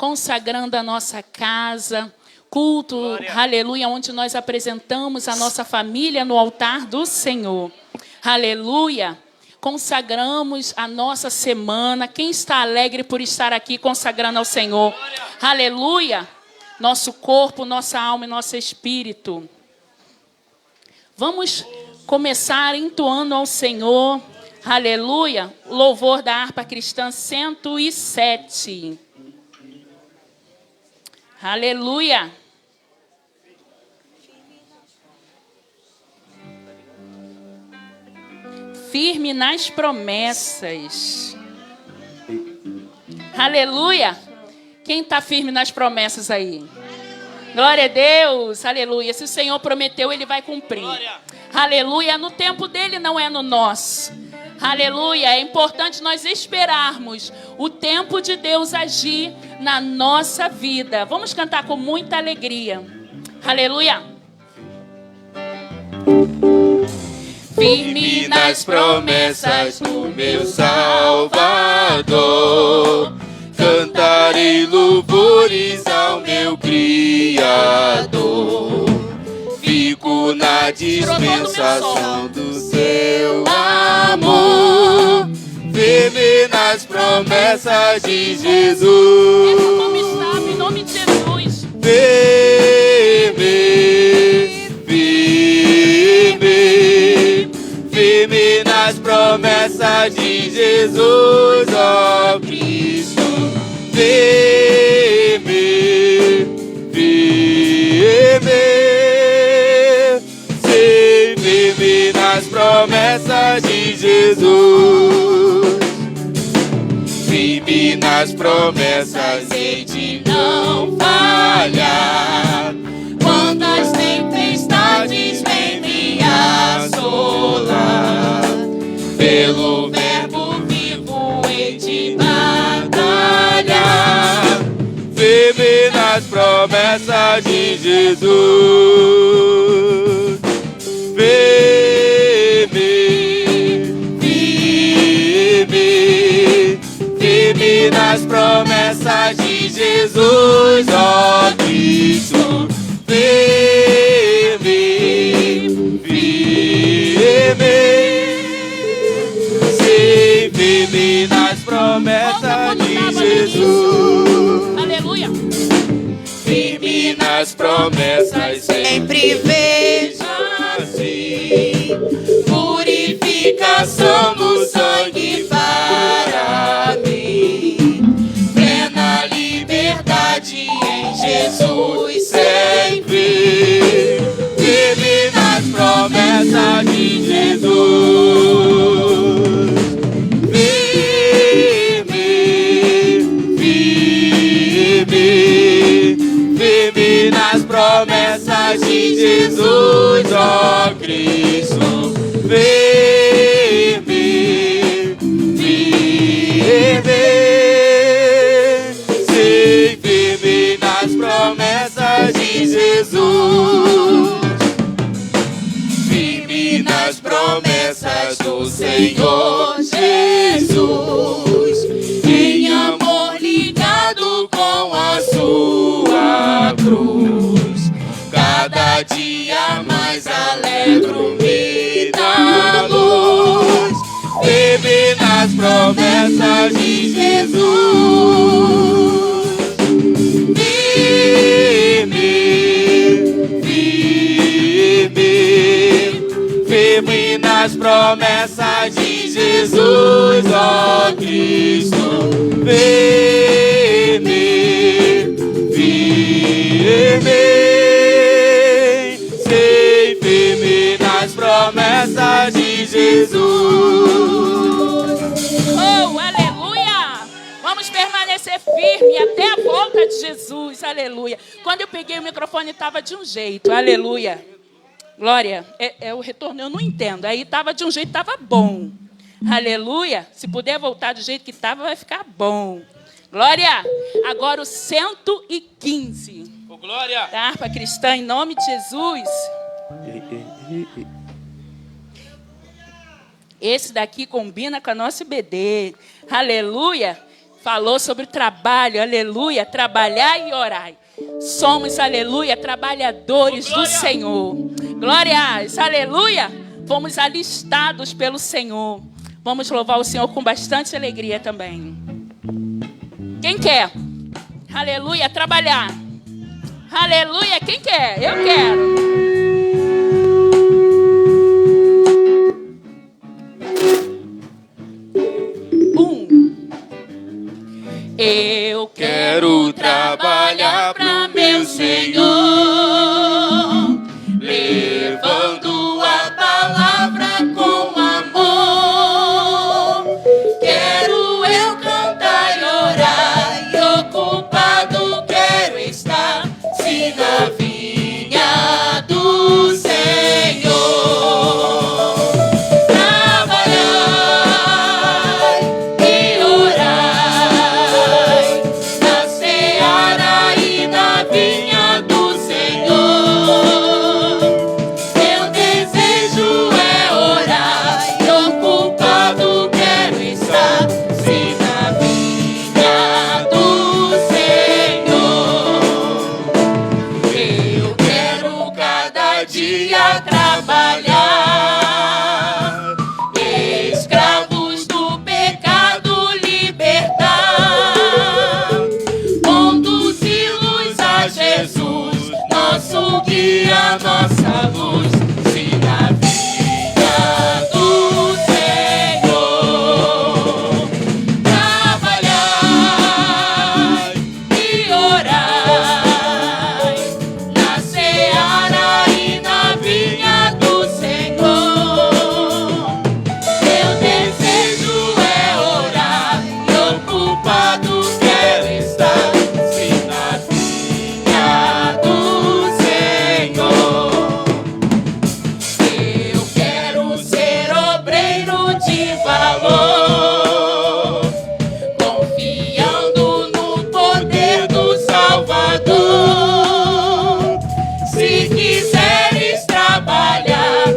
consagrando a nossa casa, culto, glória. Aleluia, onde nós apresentamos a nossa família no altar do Senhor. Aleluia. Consagramos a nossa semana. Quem está alegre por estar aqui consagrando ao Senhor? Glória. Aleluia. Nosso corpo, nossa alma e nosso espírito. Vamos começar entoando ao Senhor. Aleluia. Louvor da harpa cristã 107. Aleluia. Firme nas promessas. Aleluia. Quem está firme nas promessas aí? Glória a Deus. Aleluia. Se o Senhor prometeu, Ele vai cumprir. Glória. Aleluia. No tempo dele, não é no nosso. Aleluia. É importante nós esperarmos o tempo de Deus agir na nossa vida. Vamos cantar com muita alegria. Aleluia. Firme nas promessas do meu Salvador, cantarei louvores ao meu Criador. Fico na dispensação do seu amor, firme nas promessas de Jesus. Como está, em nome de Jesus. Firme nas promessas de Jesus, ó Cristo. Firme nas promessas de Jesus. Firme nas promessas, hei de não falhar. Quando as tempestades vêm me assolar, pelo verbo vivo hei de batalhar. Firme nas promessas de Jesus. Firme nas promessas de Jesus, ó Cristo. Firme nas promessas de Jesus. Aleluia. Firme nas promessas, sempre vejo assim. Purificação do sangue para mim. Plena liberdade em Jesus sempre. Firme nas promessas de Jesus. Firme nas promessas de Jesus, ó Cristo. Sim, firme nas promessas de Jesus. Firme nas promessas do Senhor Jesus. Em amor ligado com a sua cruz, cada dia mais alegro-me na luz. Firme nas promessas de Jesus. Firme nas promessas de Jesus, ó Cristo. Firme nas promessas de Jesus. Oh, aleluia! Vamos permanecer firme até a volta de Jesus, aleluia. Quando eu peguei o microfone estava de um jeito, aleluia. Glória, é o retorno, eu não entendo. Aí estava de um jeito, estava bom. Aleluia. Se puder voltar do jeito que estava, vai ficar bom. Glória. Agora o 115. Oh, glória. Da harpa cristã, em nome de Jesus. Esse daqui combina com a nossa IBD. Aleluia. falou sobre trabalho, aleluia, trabalhar e orar. Somos, aleluia, trabalhadores do Senhor. Glórias, aleluia. Fomos alistados pelo Senhor. Vamos louvar o Senhor com bastante alegria também. Quem quer? Aleluia, trabalhar. Aleluia, quem quer? Eu quero. Eu quero trabalhar para meu Senhor, levando a palavra com amor. Quero eu cantar e orar, e ocupado quero estar, se na vinha do Senhor. Trabalhar e orar na seara e na vinha do Senhor. Meu desejo é orar, e ocupado quero estar, se na vinha do Senhor. Eu quero cada dia trabalhar, escravos do pecado libertar, conduzi-los a Jesus, nosso guia, nossa luz, se na vinha do Senhor. Trabalhar e orar na seara e na vinha do Senhor. Meu desejo é orar, e ocupado quero estar, se na vinha do Senhor. Eu quero ser obreiro de valor, confiando no poder do Salvador. Se quiseres trabalhar,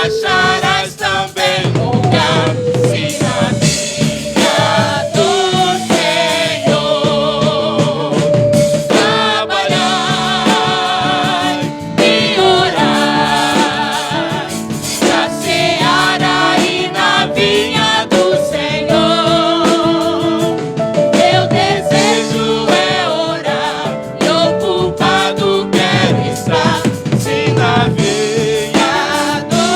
acharás também lugar, se na vinha do Senhor. Trabalhar e orar na seara e na vinha do Senhor. Meu desejo é orar, e ocupado quero estar, se na vinha do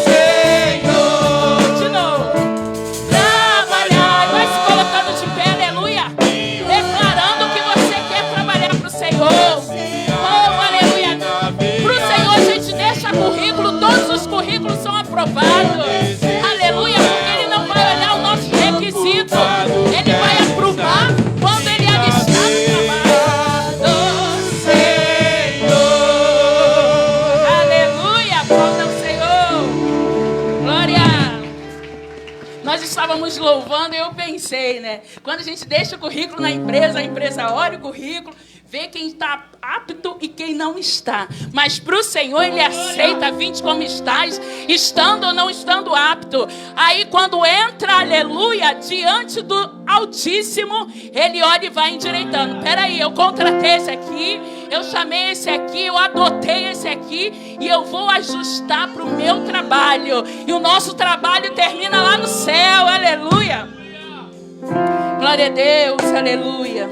Senhor. De novo. Trabalhar. Vai se colocando de pé, aleluia. Declarando que você quer trabalhar para o Senhor. Oh, aleluia. Para o Senhor a gente deixa currículo, todos os currículos são aprovados. Aleluia, porque Ele não vai olhar o nosso requisito. Ele vai aprovar quando Ele alistar no trabalho do Senhor. Aleluia, aplauda o Senhor. Glória. Nós estávamos louvando e eu pensei, né? Quando a gente deixa o currículo na empresa, a empresa olha o currículo, vê quem está apto e quem não está. Mas para o Senhor Ele aceita, vinde como estás, estando ou não estando apto. Aí quando entra, aleluia, diante do Altíssimo, Ele olha e vai endireitando. Peraí, eu contratei esse aqui, eu chamei esse aqui, eu adotei esse aqui, e eu vou ajustar para o meu trabalho. E o nosso trabalho termina lá no céu, aleluia. Glória a Deus, aleluia.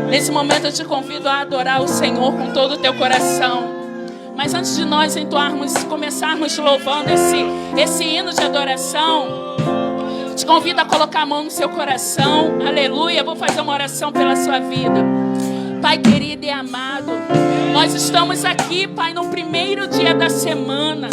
Nesse momento eu te convido a adorar o Senhor com todo o teu coração. Mas antes de nós começarmos louvando esse hino de adoração, te convido a colocar a mão no seu coração. Aleluia, vou fazer uma oração pela sua vida. Pai querido e amado, nós estamos aqui, Pai, no primeiro dia da semana,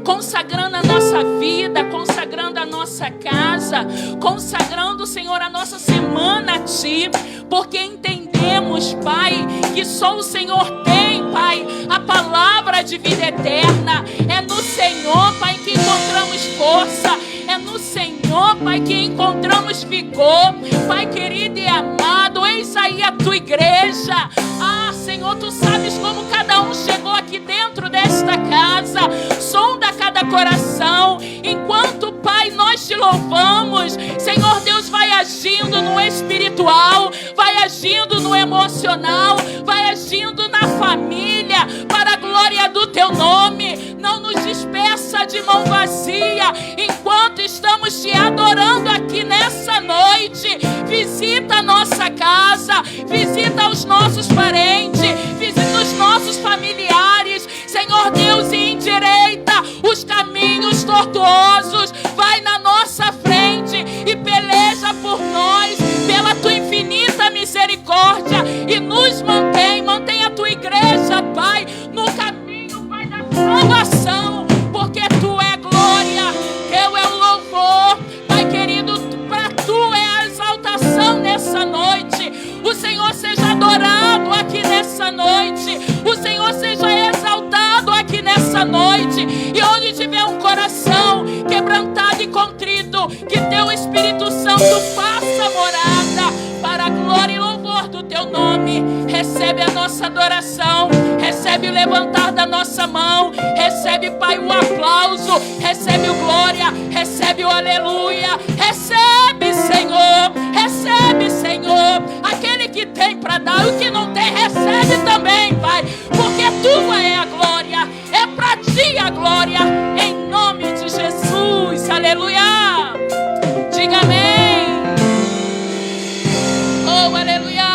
consagrando a nossa vida, consagrando a nossa casa, consagrando, Senhor, a nossa semana a Ti, porque entendemos, Pai, que só o Senhor tem, Pai, a palavra de vida eterna. É no Senhor, Pai, que encontramos força. É no Senhor, Pai, que encontramos vigor. Pai querido e amado, eis aí a Tua igreja. Ah, Senhor, Tu sabes como cada um chegou aqui dentro desta casa. Sonda cada coração. Enquanto, Pai, nós Te louvamos, Senhor Deus, vai agindo no Espírito espiritual, vai agindo no emocional, vai agindo na família, para a glória do teu nome. Não nos despeça de mão vazia, enquanto estamos te adorando aqui nessa noite. Visita a nossa casa, visita os nossos parentes, visita os nossos familiares, Senhor Deus, e endireita os caminhos tortuosos. Vai na nossa frente e peleja por nós, pela tua infinita misericórdia, e nos mantém a tua igreja, Pai, no caminho, Pai, da salvação, porque tu é glória, teu é o louvor, Pai querido, para tu é a exaltação nessa noite. O Senhor seja adorado aqui nessa noite, o Senhor seja exaltado aqui nessa noite, e onde tiver um coração quebrantado e contrito, que teu Espírito Santo faça morada, para a glória e louvor do teu nome. Recebe a nossa adoração, recebe o levantar da nossa mão, recebe, Pai, o aplauso, recebe o glória, recebe o aleluia, recebe, Senhor, aquele que tem para dar, e o que não tem, recebe também, Pai, porque tua é a glória, é para ti a glória, em nome de Jesus, aleluia. Diga amém. Oh, aleluia.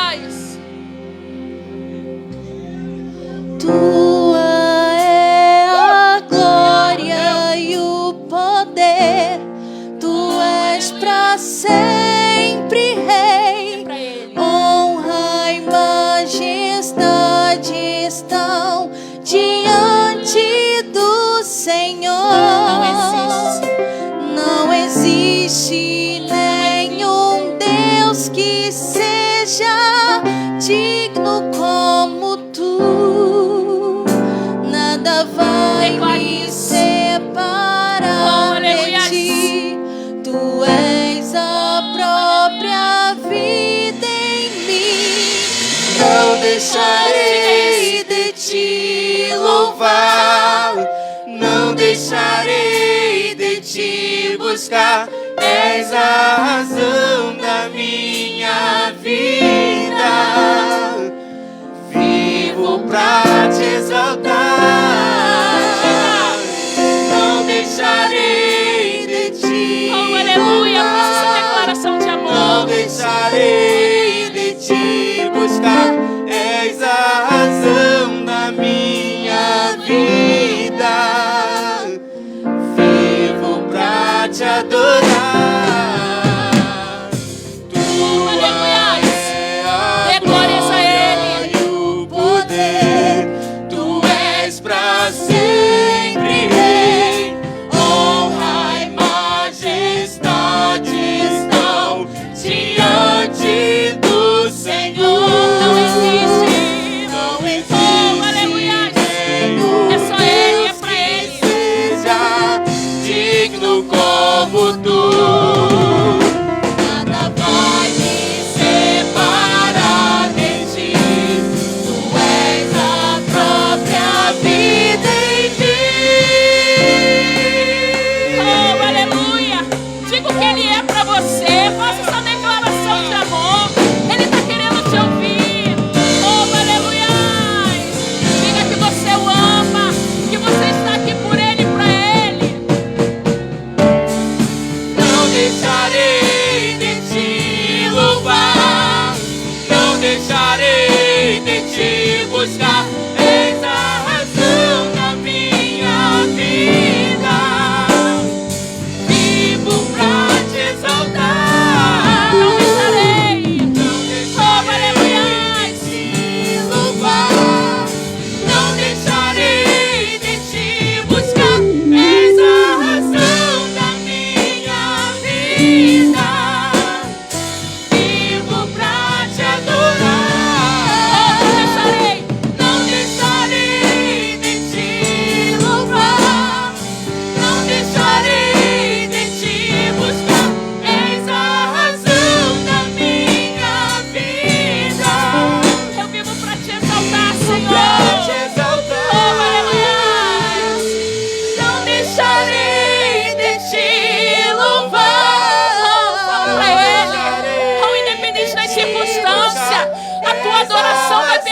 Tua é a glória e o poder, tu és para sempre Rei. Honra e majestade estão diante do Senhor. Não existe nenhum Deus que seja digno como tu. Nada vai me separar de ti. Tu és a própria vida em mim. Não deixarei de te louvar, não deixarei de te buscar. És a razão da minha vida. Vivo pra te exaltar. Não deixarei de te Oh, aleluia. Faça essa declaração de amor. não deixarei de te buscar. És a razão da minha vida. Vivo pra te adorar. Tu Aleluia. é a Dê glórias a Ele. glória e o poder. Tu és pra sempre Rei. Honra e majestade estão diante do Senhor. Não existe. Não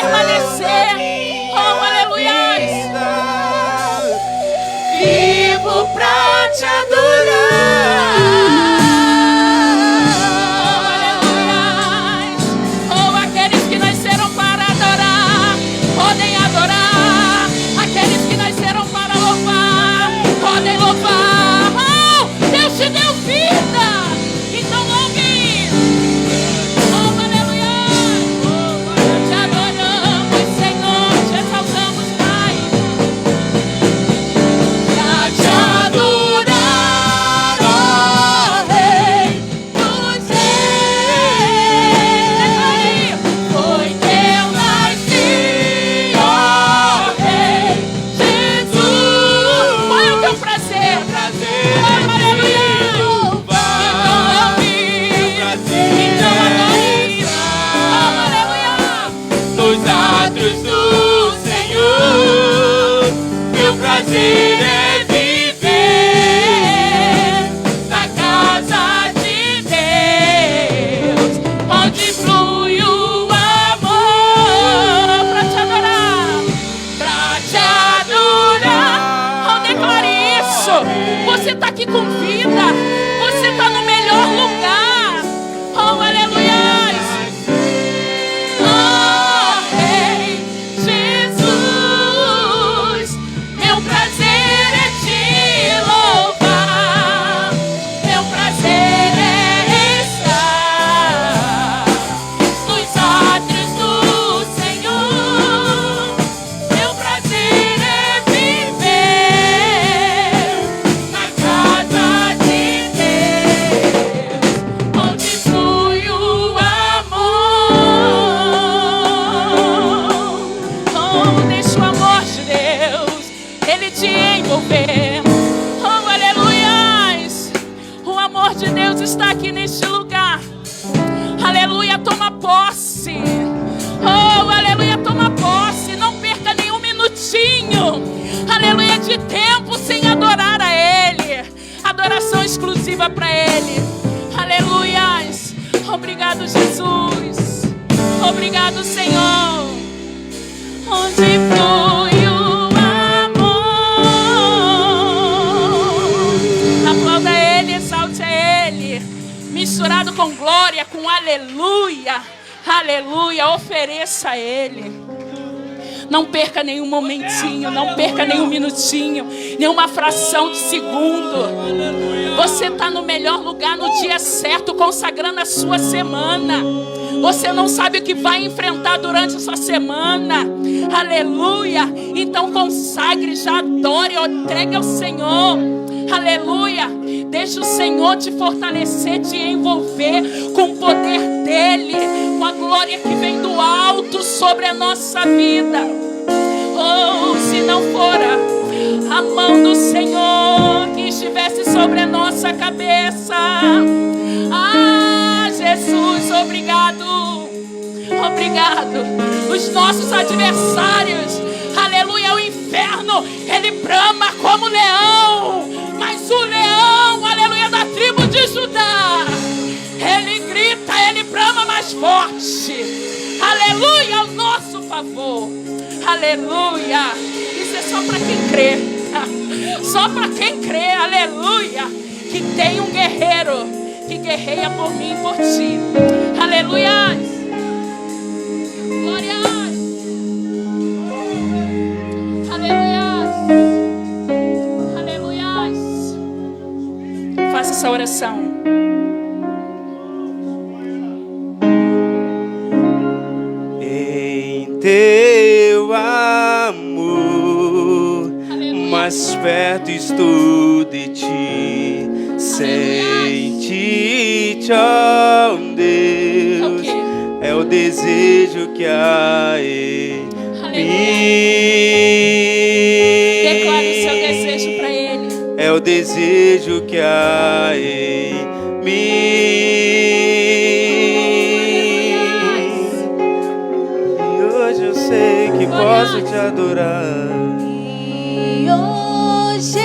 permanecer. Oh, aleluia. Vivo pra te adorar. Oh, aqueles que nasceram para adorar, podem adorar. Aqueles que nasceram para louvar, podem louvar. Oh, Deus te deu vida. Então louve. Oh, aleluia. Te adoramos, Senhor, te exaltamos, Pai. Pra te adorar, ó Rei dos Reis. Foi que eu nasci, ó Rei Jesus. Qual é o teu prazer? Oh, aleluia. Então adore. Oh, aleluia. Nos atos do Senhor, meu prazer é viver na casa de Deus, onde flui o amor. Pra te adorar. Pra te adorar, Oh, declare isso. Você está aqui com vida. Você está no melhor lugar. Oh, aleluia. Oh, Rei Jesus, meu prazer é te louvar. Meu prazer é estar nos átrios do Senhor. Meu prazer é viver na casa de Deus, onde flui o amor. Oh, deixa o amor de Deus Ele te envolver. Oh, aleluias. O amor de Deus está aqui neste lugar. Aleluia, toma posse. Oh, aleluia, toma posse. Não perca nenhum minutinho. Aleluia, de tempo sem adorar a Ele. Adoração exclusiva para Ele. Aleluias. Obrigado, Jesus. Obrigado, Senhor. Onde flui o amor. Aplauda Ele, exalte a Ele. Misturado com glória, com aleluia. Aleluia, ofereça a Ele. Não perca nenhum momentinho, não perca nenhum minutinho, nenhuma fração de segundo. Você está no melhor lugar no dia certo, consagrando a sua semana. Você não sabe o que vai enfrentar durante a sua semana. Aleluia. Então consagre, já adore, entregue ao Senhor. Aleluia. Deixa o Senhor te fortalecer, te envolver com o poder dEle, com a glória que vem do alto sobre a nossa vida. Oh, se não fora a mão do Senhor que estivesse sobre a nossa cabeça. Ah, Jesus, obrigado. Obrigado. Os nossos adversários, aleluia, o inferno, ele brama como leão. Mas o leão, aleluia, da tribo de Judá, ele grita, ele brama mais forte. Aleluia, ao nosso favor. Aleluia. Isso é só para quem crê. Só para quem crê, aleluia. Que tem um guerreiro que guerreia por mim e por ti. Aleluia. Glória. Aleluia. Aleluia. Faça essa oração. Em teu amor, mais perto estou de ti. Sente-te, ó Deus, é o desejo que há em mim. Declare o seu desejo para Ele. É o desejo que há em mim. Sei que posso te adorar. E hoje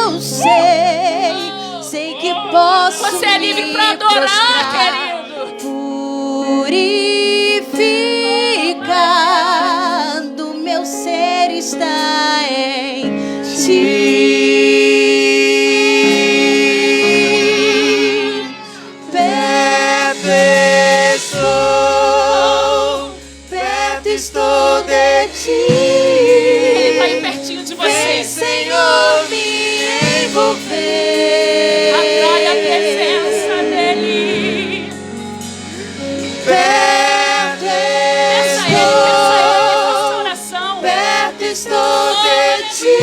eu sei que posso. Você é livre para adorar, querido. Purificar Perto estou de ti. Ele está aí pertinho de você. Vem, Senhor, me envolver. Atrai a presença dele. Perto Peça ele nessa oração. perto estou de ti.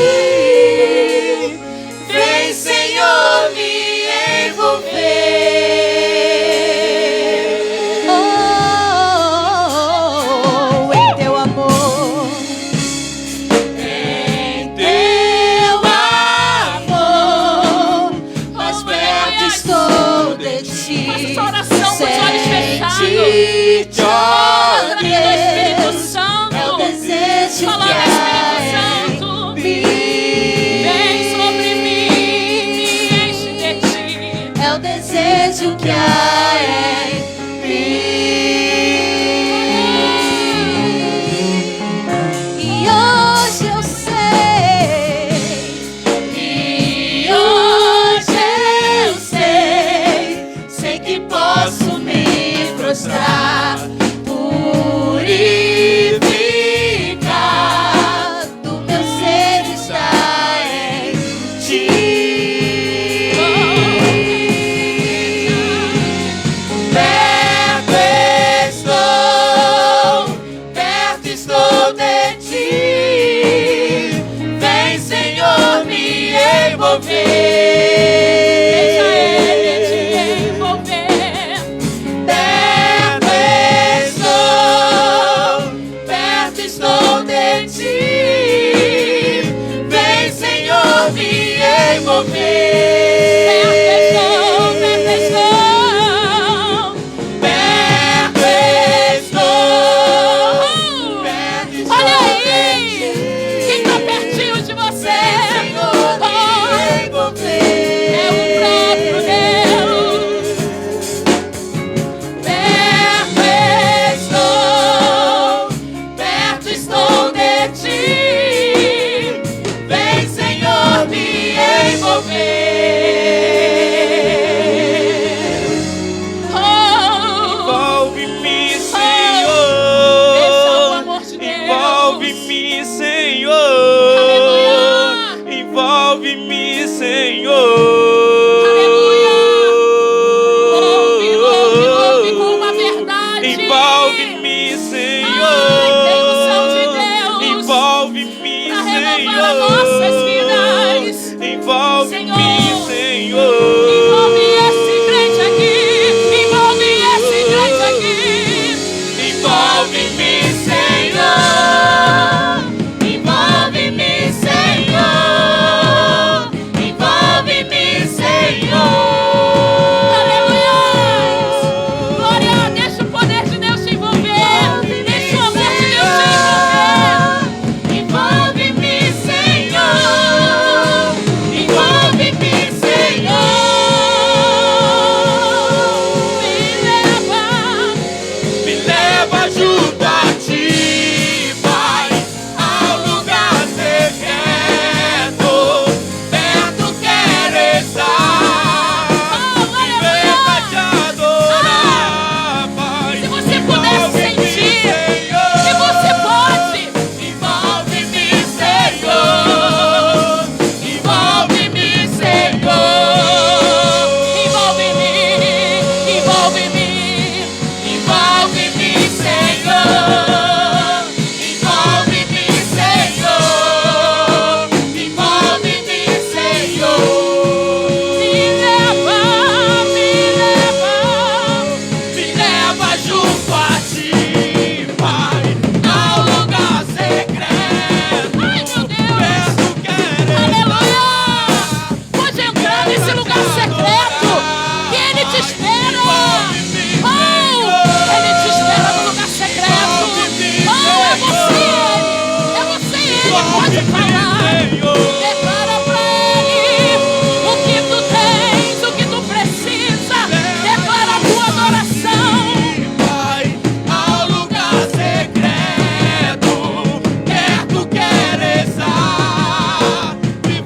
Vem, Senhor, me envolver. Oh, em teu amor, em teu amor, mais perto estou de ti. Faça essa oração com os olhos fechados. Sente-te, ó Atraindo o Espírito Deus, Santo. é o desejo Falando, que há Espírito em Santo, mim. vem sobre mim, me enche de ti. É o desejo que há em mim. E hoje eu sei, e hoje eu sei que posso me prostrar, purificar, do meu ser está em ti. Perto estou de ti. Vem, Senhor, me envolver. Deixa ele te envolver. Perto estou de ti. Vem, Senhor, me envolver. Olha aí! Quem está pertinho de você? É o próprio Deus. Perto estou de ti. Vem, Senhor, me envolver. Envolve-me, Deixa o Senhor. amor de Deus. Envolve-me, Senhor. Aleluia. Envolve-me, Senhor. Envolve com uma verdade. Envolve-me, Senhor. Ai, tem unção de Deus. Envolve-me, Pra renovar Senhor. as nossas vidas. Envolve-me, Senhor. Senhor. Envolve esse crente aqui. Envolve esse crente aqui. Envolve-me, Senhor, envolve-me, Senhor, envolve-me, Senhor. Aleluia. Glória, deixa o poder de Deus te envolver. Deixa o amor de Deus te envolver. Envolve-me, Senhor, envolve-me, Senhor. Me leva. me leva junto a ti, Pai, ao lugar secreto. Perto quero estar. Me leva te adorar, Pai. Se você puder sentir que você pode. Envolve-me, Senhor. Envolve-me, Senhor. Envolve-me, envolve-me. Envolve-me, Senhor. Envolve-me, Senhor. Envolve-me, Senhor. Me leva junto a ti, Pai, ao lugar secreto. Ai, meu Deus. Perto quero Aleluia! Pode entrar nesse lugar secreto. Que Ele te espera. Oh, Ele te espera no lugar secreto. Oh, é você. É você, Ele pode falar. Declara pra Ele o que tu tens, o que tu precisa. Declara a tua adoração. Pai, ao lugar secreto, perto quero estar. Me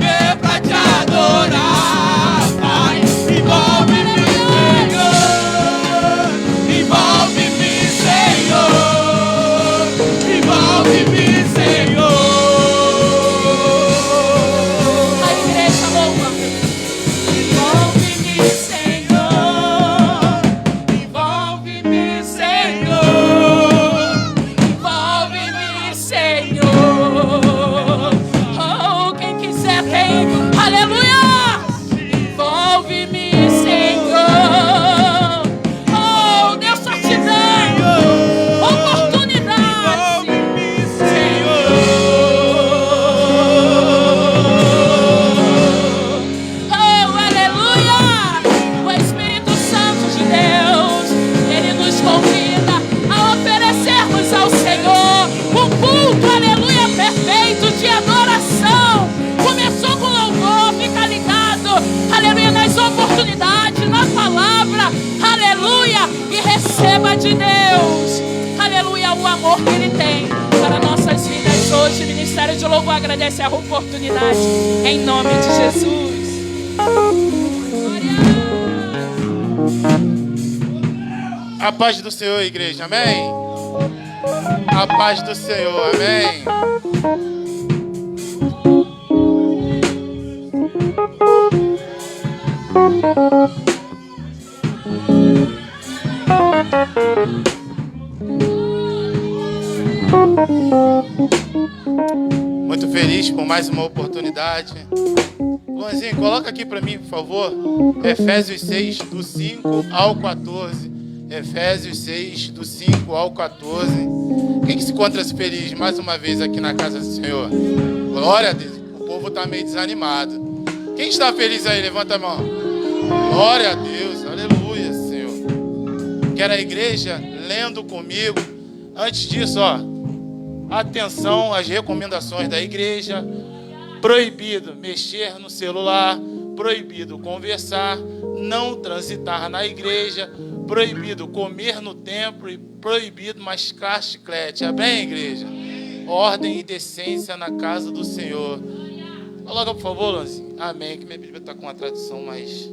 amor que Ele tem para nossas vidas hoje. O Ministério de Louvor agradece a oportunidade em nome de Jesus. A paz do Senhor, igreja, amém? A paz do Senhor, amém? Muito feliz por mais uma oportunidade. Luanzinho, coloca aqui para mim, por favor, Efésios 6, do 5 ao 14. Efésios 6, do 5 ao 14. Quem que se encontra feliz mais uma vez aqui na casa do Senhor? Glória a Deus. O povo está meio desanimado. Quem está feliz aí? Levanta a mão. Glória a Deus. Aleluia, Senhor. Quero a igreja lendo comigo. Antes disso, ó, atenção às recomendações da igreja. Proibido mexer no celular, proibido conversar, não transitar na igreja, proibido comer no templo e proibido mascar chiclete. Amém, igreja? Ordem e decência na casa do Senhor. Coloca, por favor, Lanzinho. Amém. Que minha Bíblia está com uma tradução mais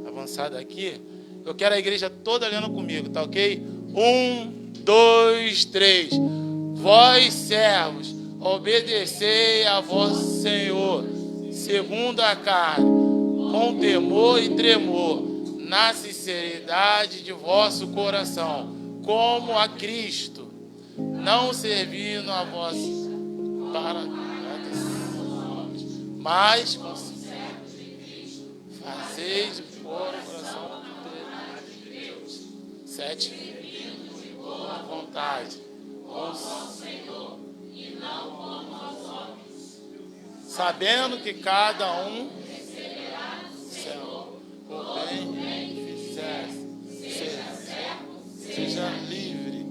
avançada aqui. Eu quero a igreja toda lendo comigo, tá ok? 1, 2, 3. Vós, servos, obedecei a vosso Senhor, segundo a carne, com temor e tremor, na sinceridade de vosso coração, como a Cristo, não servindo a vós para mas com fazeis de coração de Deus. 7. Boa vontade, com o Senhor, e não como aos homens, sabendo que cada um receberá do Senhor o bem que fizesse, seja livre.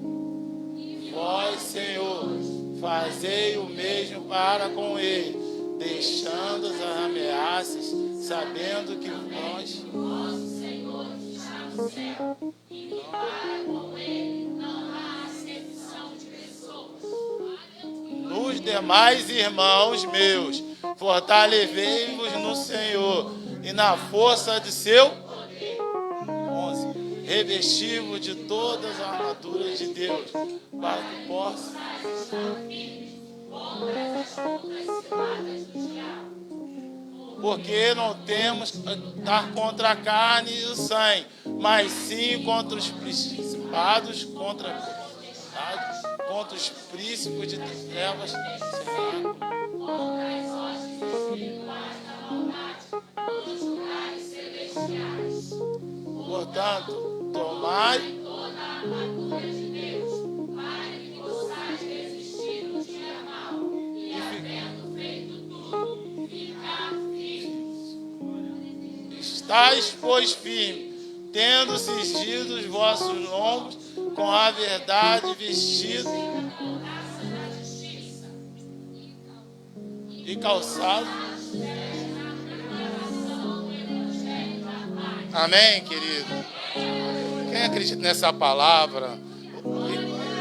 Vós, Senhor, fazei o mesmo para com ele, deixando as ameaças, sabendo que nós, nosso Senhor, está no céu, e que para com ele não há acepção de pessoas. Nos demais irmãos meus, fortalecei-vos no Senhor e na força de seu poder. 11. Revesti-vos de todas as armaduras de Deus, para que possa porque não temos que lutar contra a carne e o sangue, mas sim contra os principados, contra os príncipes de trevas, contra as hostes espirituais da maldade nos lugares celestiais. Portanto, tomai toda a armadura de Deus, para que possais resistir no dia mau, e havendo feito tudo, ficar firmes. Estais, pois, firmes, tendo cingido os vossos lombos com a verdade, vestido e calçado. Amém, querido? Quem acredita nessa palavra,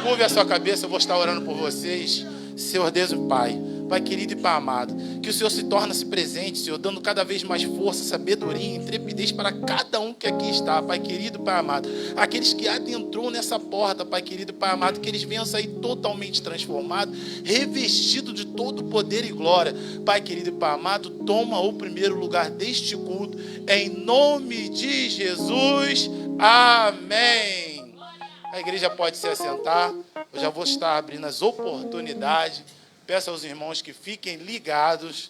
curve a sua cabeça, eu vou estar orando por vocês. Senhor Deus e Pai, Pai querido e Pai amado, que o Senhor se torne-se presente, Senhor, dando cada vez mais força, sabedoria e intrepidez para cada um que aqui está, Pai querido e Pai amado. Aqueles que adentrou nessa porta, Pai querido e Pai amado, que eles venham sair totalmente transformados, revestidos de todo poder e glória. Pai querido e Pai amado, toma o primeiro lugar deste culto, em nome de Jesus, amém. A igreja pode se assentar. Eu já vou estar abrindo as oportunidades. Peço aos irmãos que fiquem ligados.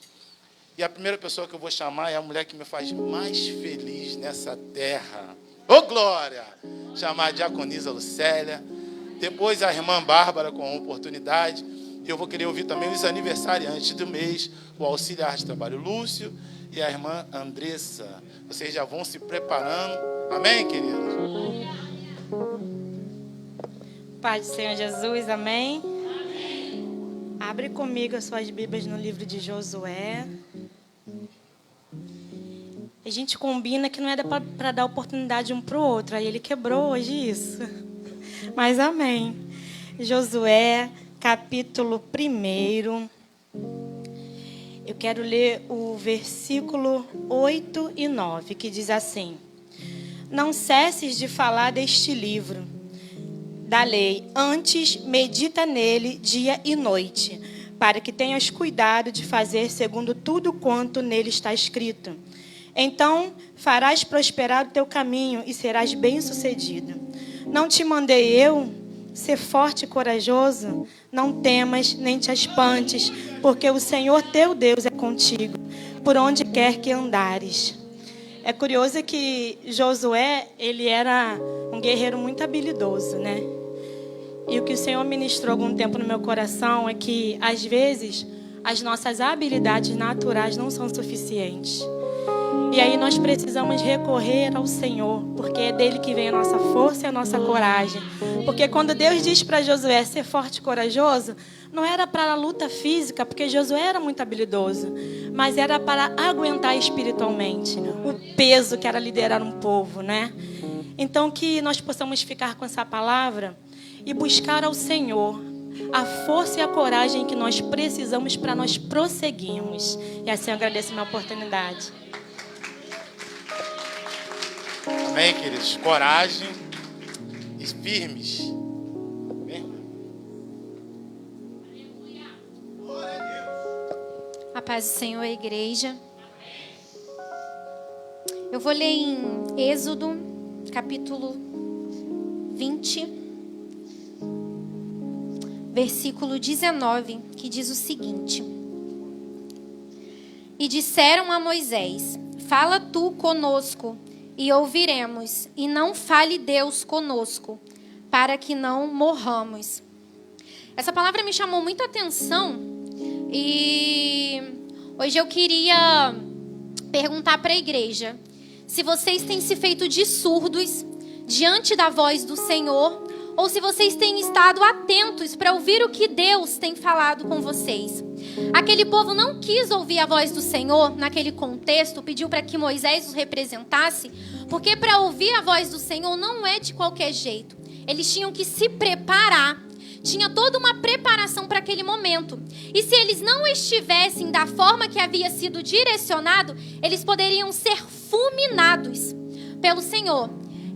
E a primeira pessoa que eu vou chamar é a mulher que me faz mais feliz nessa terra. Ô, glória! Chamar a diaconisa Lucélia. Depois a irmã Bárbara com a oportunidade. E eu vou querer ouvir também os aniversariantes do mês. O auxiliar de trabalho Lúcio e a irmã Andressa. Vocês já vão se preparando. Amém, queridos? Paz do Senhor Jesus, amém? Amém. Abre comigo as suas Bíblias no livro de Josué. A gente combina que não era para dar oportunidade um para o outro. Aí ele quebrou hoje isso. Mas amém. Josué, capítulo 1. Eu quero ler o versículo 8 e 9, que diz assim: Não cesses de falar deste livro da lei, antes medita nele dia e noite, para que tenhas cuidado de fazer segundo tudo quanto nele está escrito. Então farás prosperar o teu caminho e serás bem-sucedido. Não te mandei eu? Ser forte e corajoso, não temas nem te espantes, porque o Senhor teu Deus é contigo, por onde quer que andares. É curioso que Josué, ele era um guerreiro muito habilidoso, né? E o que o Senhor ministrou algum tempo no meu coração é que, às vezes, as nossas habilidades naturais não são suficientes. E aí nós precisamos recorrer ao Senhor, porque é dele que vem a nossa força e a nossa coragem. Porque quando Deus diz para Josué ser forte e corajoso, não era para a luta física, porque Josué era muito habilidoso, mas era para aguentar espiritualmente o peso que era liderar um povo, né? Então que nós possamos ficar com essa palavra e buscar ao Senhor a força e a coragem que nós precisamos para nós prosseguirmos. E assim eu agradeço a minha oportunidade. Amém, queridos? Coragem e firmes. Amém? A paz do Senhor, a igreja. Eu vou ler em Êxodo, capítulo 20, versículo 19, que diz o seguinte: E disseram a Moisés: Fala tu conosco, e ouviremos, e não fale Deus conosco, para que não morramos. Essa palavra me chamou muita atenção, e hoje eu queria perguntar para a igreja se vocês têm se feito de surdos diante da voz do Senhor, ou se vocês têm estado atentos para ouvir o que Deus tem falado com vocês. Aquele povo não quis ouvir a voz do Senhor naquele contexto, pediu para que Moisés os representasse, porque para ouvir a voz do Senhor não é de qualquer jeito. Eles tinham que se preparar, tinha toda uma preparação para aquele momento. E se eles não estivessem da forma que havia sido direcionado, eles poderiam ser fulminados pelo Senhor.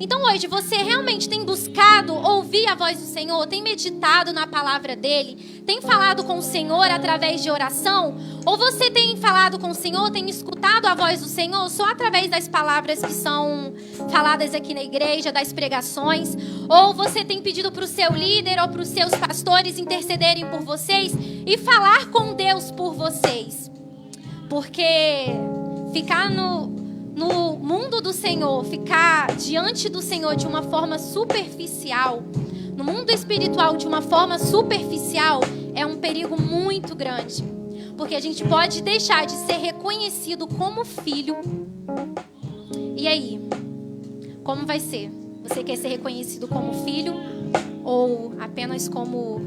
Então hoje você realmente tem buscado ouvir a voz do Senhor, tem meditado na palavra dele, tem falado com o Senhor através de oração? Ou você tem falado com o Senhor, tem escutado a voz do Senhor só através das palavras que são faladas aqui na igreja, das pregações? Ou você tem pedido para o seu líder ou para os seus pastores intercederem por vocês e falar com Deus por vocês? Porque ficar no mundo do Senhor, ficar diante do Senhor de uma forma superficial, no mundo espiritual de uma forma superficial, é um perigo muito grande. Porque a gente pode deixar de ser reconhecido como filho. E aí? Como vai ser? Você quer ser reconhecido como filho ou apenas como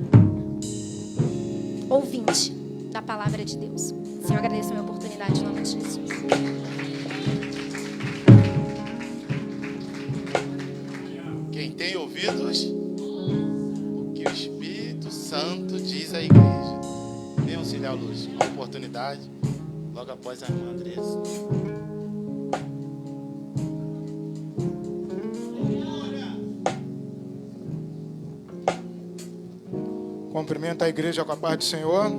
ouvinte da palavra de Deus? Senhor, agradeço a minha oportunidade em nome de Jesus. Quem tem ouvidos, o que o Espírito Santo diz à igreja. Vem auxiliar o Luz, uma oportunidade, logo após a irmã Andressa. Cumprimento a igreja com a paz do Senhor.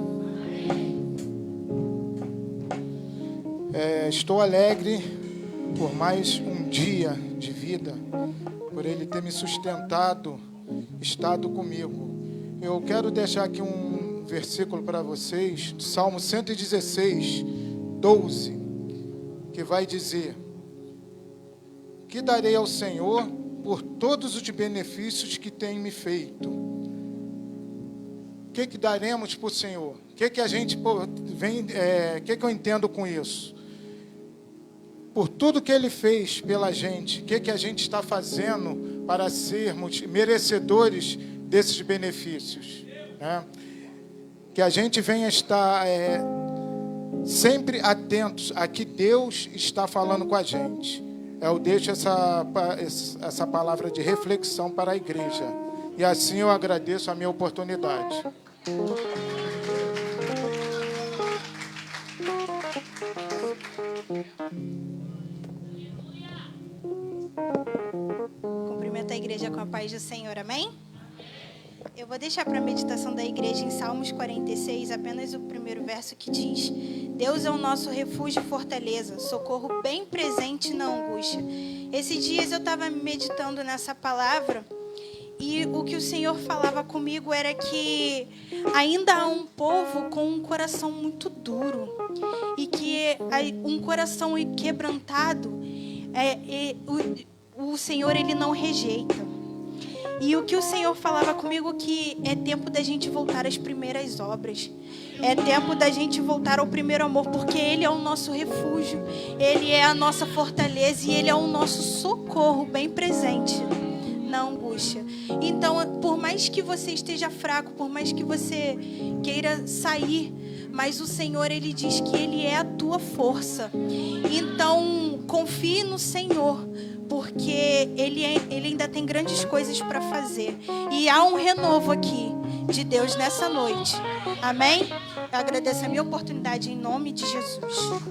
Estou alegre por mais um dia de vida, por Ele ter me sustentado, estado comigo. Eu quero deixar aqui um versículo para vocês, Salmo 116, 12, que vai dizer: Que darei ao Senhor por todos os benefícios que tem me feito? O que daremos para o Senhor? O que a gente vem? Que eu entendo com isso? Por tudo que Ele fez pela gente, o que a gente está fazendo para sermos merecedores desses benefícios, né? Que a gente venha estar sempre atentos a que Deus está falando com a gente. Eu deixo essa palavra de reflexão para a igreja, E assim eu agradeço a minha oportunidade. Cumprimento a igreja com a paz do Senhor, amém? Eu vou deixar para a meditação da igreja em Salmos 46, apenas o primeiro verso que diz: Deus é o nosso refúgio e fortaleza, socorro bem presente na angústia. Esses dias eu estava meditando nessa palavra e o que o Senhor falava comigo era que ainda há um povo com um coração muito duro e que um coração quebrantado, o Senhor ele não rejeita. E o que o Senhor falava comigo que é tempo da gente voltar às primeiras obras. É tempo da gente voltar ao primeiro amor, porque Ele é o nosso refúgio, Ele é a nossa fortaleza e Ele é o nosso socorro bem presente na angústia. Então, por mais que você esteja fraco, por mais que você queira sair, mas o Senhor, Ele diz que Ele é a tua força. Então, confie no Senhor, porque Ele ainda tem grandes coisas para fazer. E há um renovo aqui de Deus nessa noite. Amém? Eu agradeço a minha oportunidade em nome de Jesus.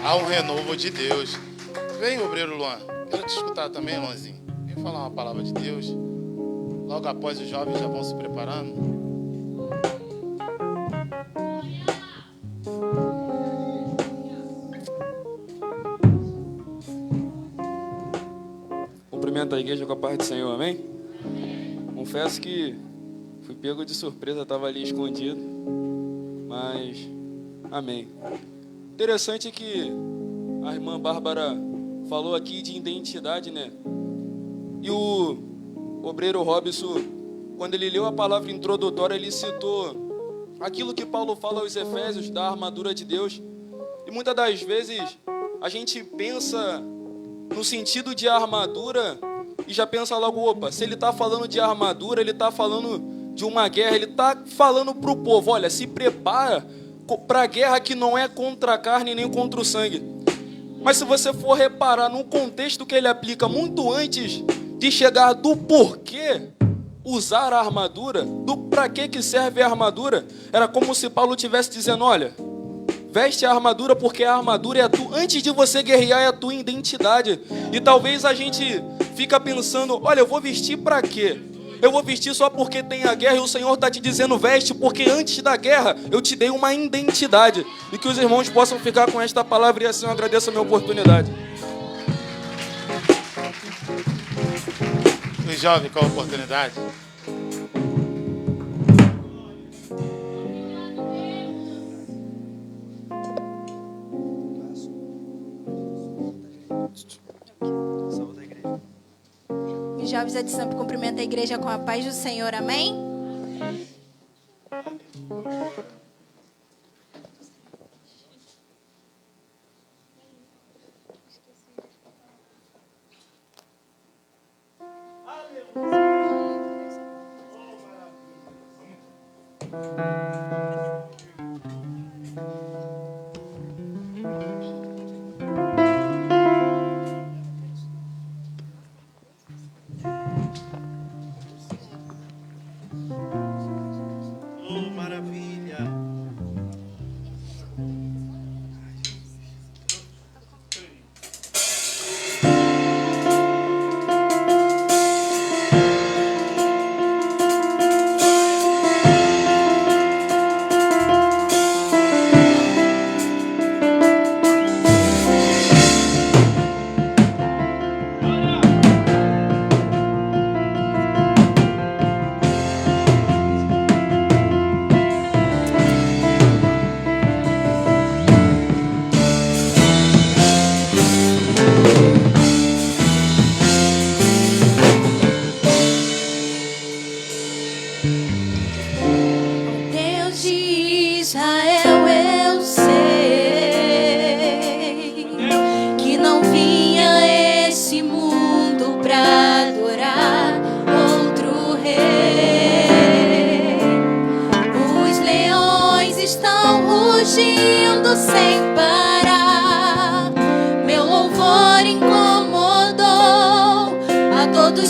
Há um renovo de Deus. Vem, obreiro Luan. Quero te escutar também, Luanzinho. Vem falar uma palavra de Deus. Logo após os jovens já vão se preparando. Cumprimento a igreja com a paz do Senhor, amém? Confesso que fui pego de surpresa, estava ali escondido, mas amém. Interessante que a irmã Bárbara falou aqui de identidade, né? E o obreiro Robson, quando ele leu a palavra introdutória, ele citou aquilo que Paulo fala aos Efésios, da armadura de Deus. E muitas das vezes a gente pensa no sentido de armadura e já pensa logo, opa, se ele está falando de armadura, ele está falando de uma guerra, ele está falando para o povo, olha, se prepara para a guerra que não é contra a carne nem contra o sangue. Mas se você for reparar no contexto que ele aplica muito antes de chegar do porquê usar a armadura, do para que serve a armadura, era como se Paulo estivesse dizendo, olha, veste a armadura porque a armadura é a tua, antes de você guerrear, é a tua identidade. E talvez a gente fica pensando, olha, eu vou vestir para quê? Eu vou vestir só porque tem a guerra, e o Senhor está te dizendo, veste, porque antes da guerra eu te dei uma identidade. E que os irmãos possam ficar com esta palavra, e assim eu agradeço a minha oportunidade. Os jovens com a oportunidade. Os jovens da de Sampa cumprimentam a igreja com a paz do Senhor, amém?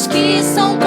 Que são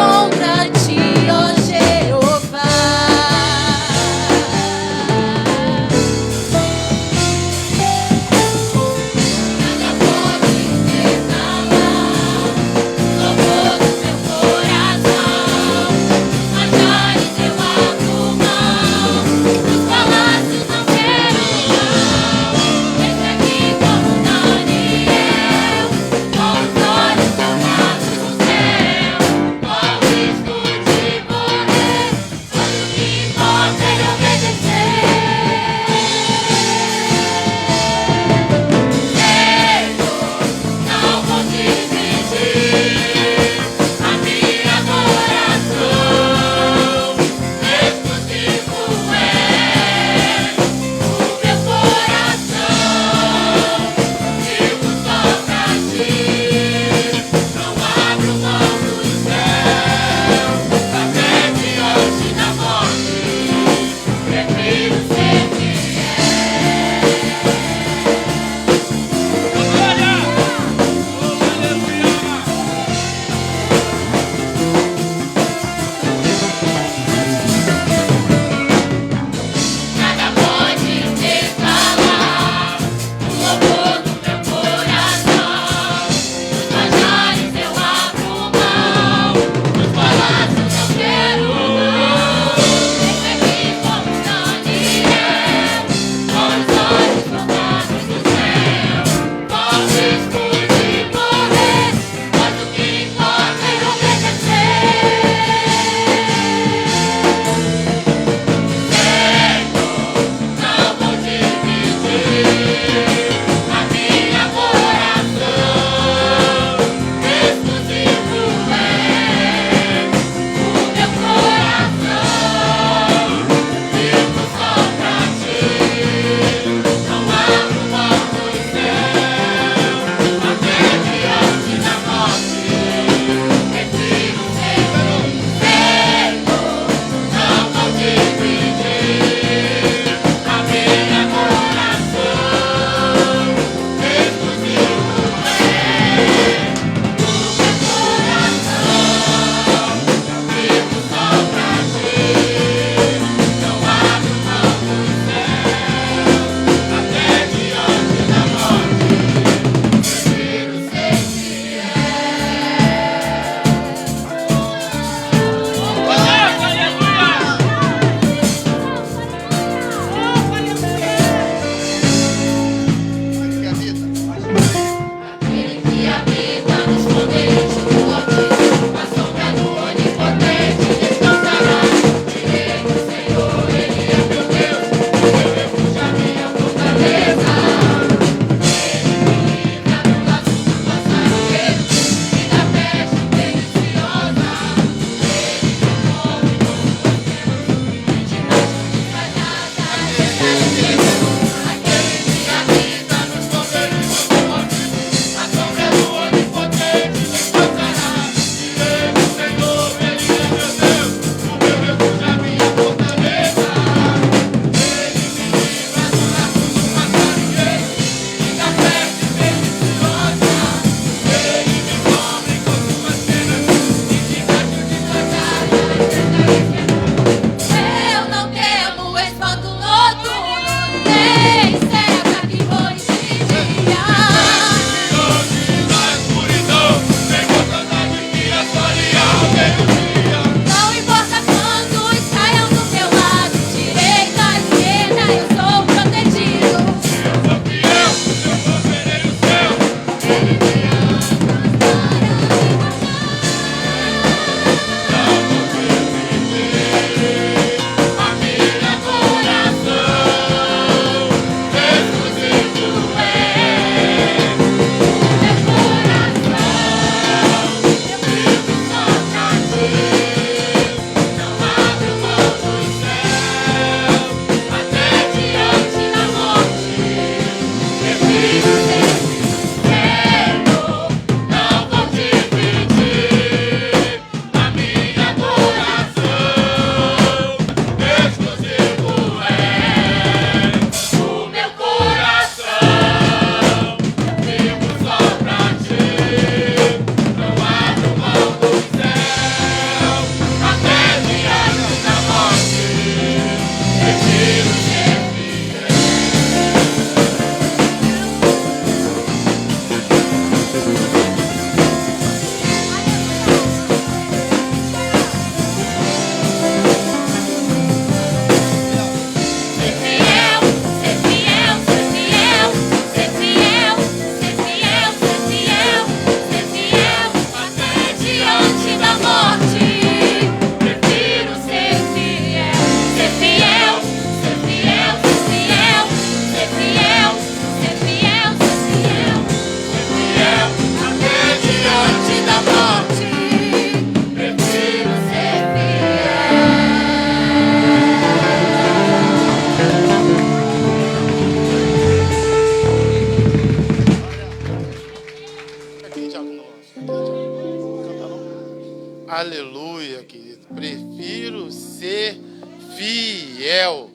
fiel.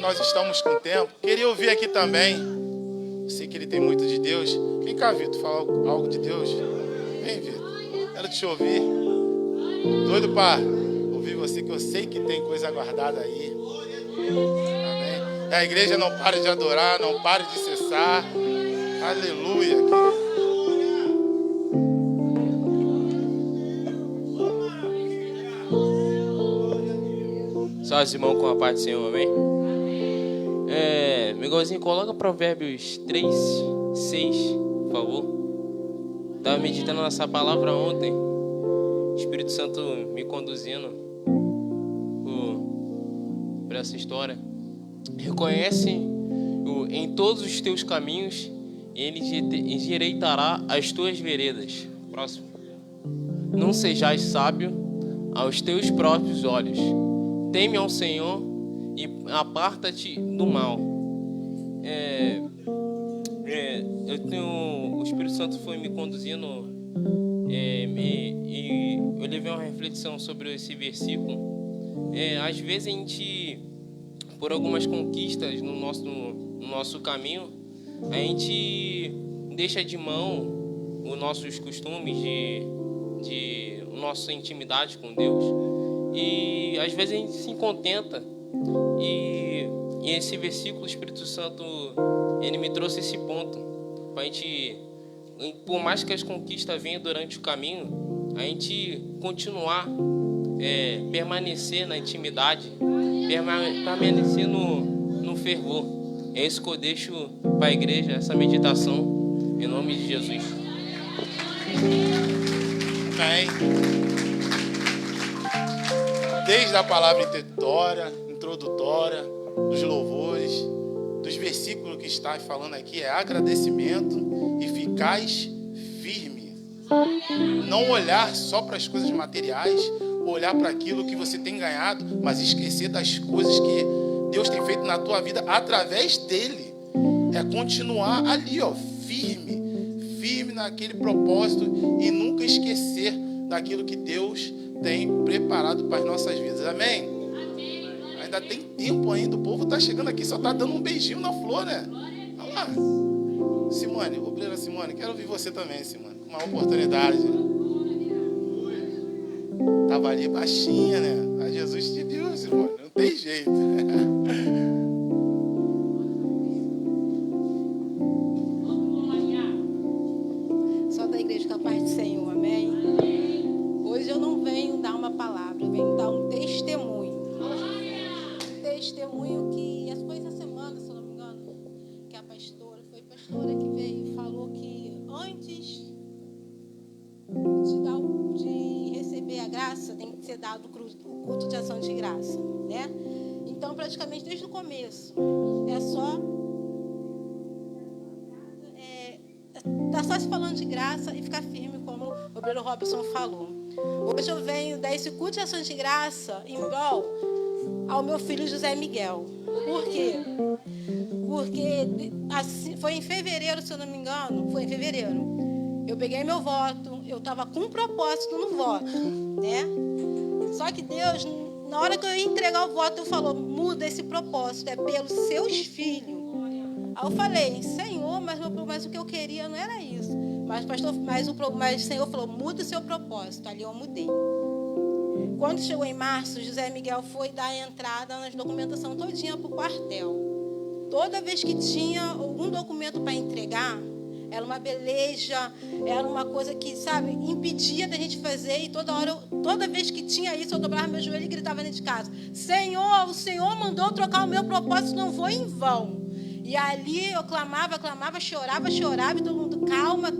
Nós estamos com tempo. Queria ouvir aqui também. Sei que ele tem muito de Deus. Vem cá, Vitor, fala algo de Deus. Vem, Vitor. Quero te ouvir. Doido para ouvir você, que eu sei que tem coisa guardada aí. Amém. A igreja não para de adorar, não para de cessar. Aleluia. Só os irmãos com a paz do Senhor, amém? Miguelzinho, coloca Provérbios 3, 6, por favor. Estava meditando nessa palavra ontem. O Espírito Santo me conduzindo por essa história. Reconhece em todos os teus caminhos, e Ele endireitará as tuas veredas. Próximo. Não sejais sábio aos teus próprios olhos. Teme ao Senhor e aparta-te do mal. O Espírito Santo foi me conduzindo e eu levei uma reflexão sobre esse versículo. Às vezes a gente, por algumas conquistas no nosso caminho, a gente deixa de mão os nossos costumes, de nossa intimidade com Deus. E às vezes a gente se contenta. E esse versículo, o Espírito Santo, ele me trouxe esse ponto. Para a gente, por mais que as conquistas venham durante o caminho, a gente continuar, permanecer na intimidade, permanecer no fervor. É isso que eu deixo para a igreja, essa meditação, em nome de Jesus. Amém. Desde a palavra introdutória, dos louvores, dos versículos que está falando aqui, é agradecimento e ficais firme. Não olhar só para as coisas materiais, olhar para aquilo que você tem ganhado, mas esquecer das coisas que Deus tem feito na tua vida através dele. É continuar ali, firme naquele propósito e nunca esquecer daquilo que Deus tem preparado para as nossas vidas. Amém? Ainda tem tempo ainda. O povo está chegando aqui, só está dando um beijinho na flor, né? Olha lá. Simone, obreira Simone, quero ouvir você também, Simone. Uma oportunidade. Estava ali baixinha, né? A Jesus te deu, Simone. Não tem jeito. Só da igreja com a paz do Senhor, amém? Hoje eu não venho dar uma palavra, eu venho dar um testemunho. Um testemunho que essa foi essa semana, se eu não me engano, que a pastora que veio e falou que antes de receber a graça, tem que ser dado o culto de ação de graça, né? Então, praticamente desde o começo, tá só se falando de graça e ficar firme, como o obreiro Robson falou. Hoje eu venho dar esse culto de ação de graça em prol ao meu filho José Miguel. Por quê? Porque assim, foi em fevereiro, se eu não me engano, foi em fevereiro. Eu peguei meu voto, eu estava com um propósito no voto, né? Só que Deus, na hora que eu ia entregar o voto, eu falou, muda esse propósito, é pelos seus filhos. Aí eu falei, Senhor, mas o que eu queria não era isso. Mas o Senhor falou, muda o seu propósito. Ali eu mudei. Quando chegou em março, José Miguel foi dar a entrada na documentação todinha para o quartel. Toda vez que tinha algum documento para entregar, era uma beleja, era uma coisa que, sabe, impedia da gente fazer. E toda vez que tinha isso, eu dobrava meu joelho e gritava dentro de casa, Senhor, o Senhor mandou trocar o meu propósito, não vou em vão. E ali eu clamava, chorava, e todo mundo, calma,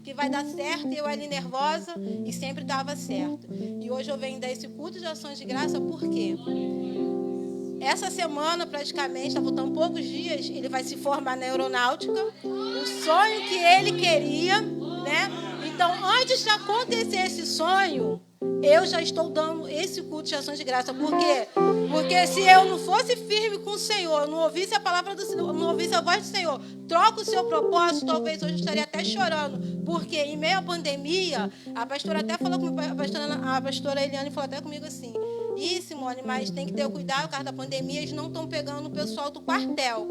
que vai dar certo. E eu ali nervosa, e sempre dava certo. E hoje eu venho dar esse culto de ações de graça, por quê? Essa semana, praticamente, está faltando poucos dias, ele vai se formar na aeronáutica. O sonho que ele queria, né? Então, antes de acontecer esse sonho, eu já estou dando esse culto de ações de graça. Por quê? Porque se eu não fosse firme com o Senhor, não ouvisse a palavra do Senhor, não ouvisse a voz do Senhor, troca o seu propósito, talvez hoje eu estaria até chorando. Porque em meio à pandemia, a pastora até falou comigo, a pastora Eliane falou até comigo assim: ih, Simone, mas tem que ter cuidado por causa da pandemia, eles não estão pegando o pessoal do quartel.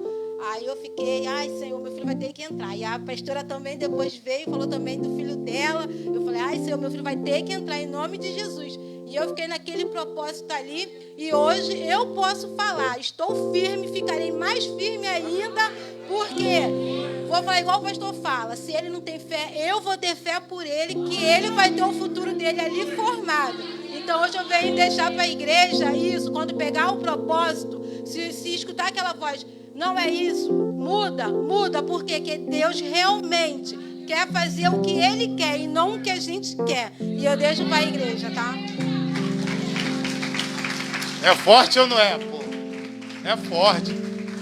Aí eu fiquei, ai, Senhor, meu filho vai ter que entrar. E a pastora também depois veio e falou também do filho dela. Eu falei, ai, Senhor, meu filho vai ter que entrar em nome de Jesus. E eu fiquei naquele propósito ali. E hoje eu posso falar, estou firme, ficarei mais firme ainda. Porque vou falar igual o pastor fala, se ele não tem fé, eu vou ter fé por ele, que ele vai ter o futuro dele ali formado. Então hoje eu venho deixar para a igreja isso, quando pegar o propósito, se escutar aquela voz, não é isso, muda, porque Deus realmente quer fazer o que Ele quer e não o que a gente quer. E eu deixo para a igreja, tá? É forte ou não é, pô? É forte.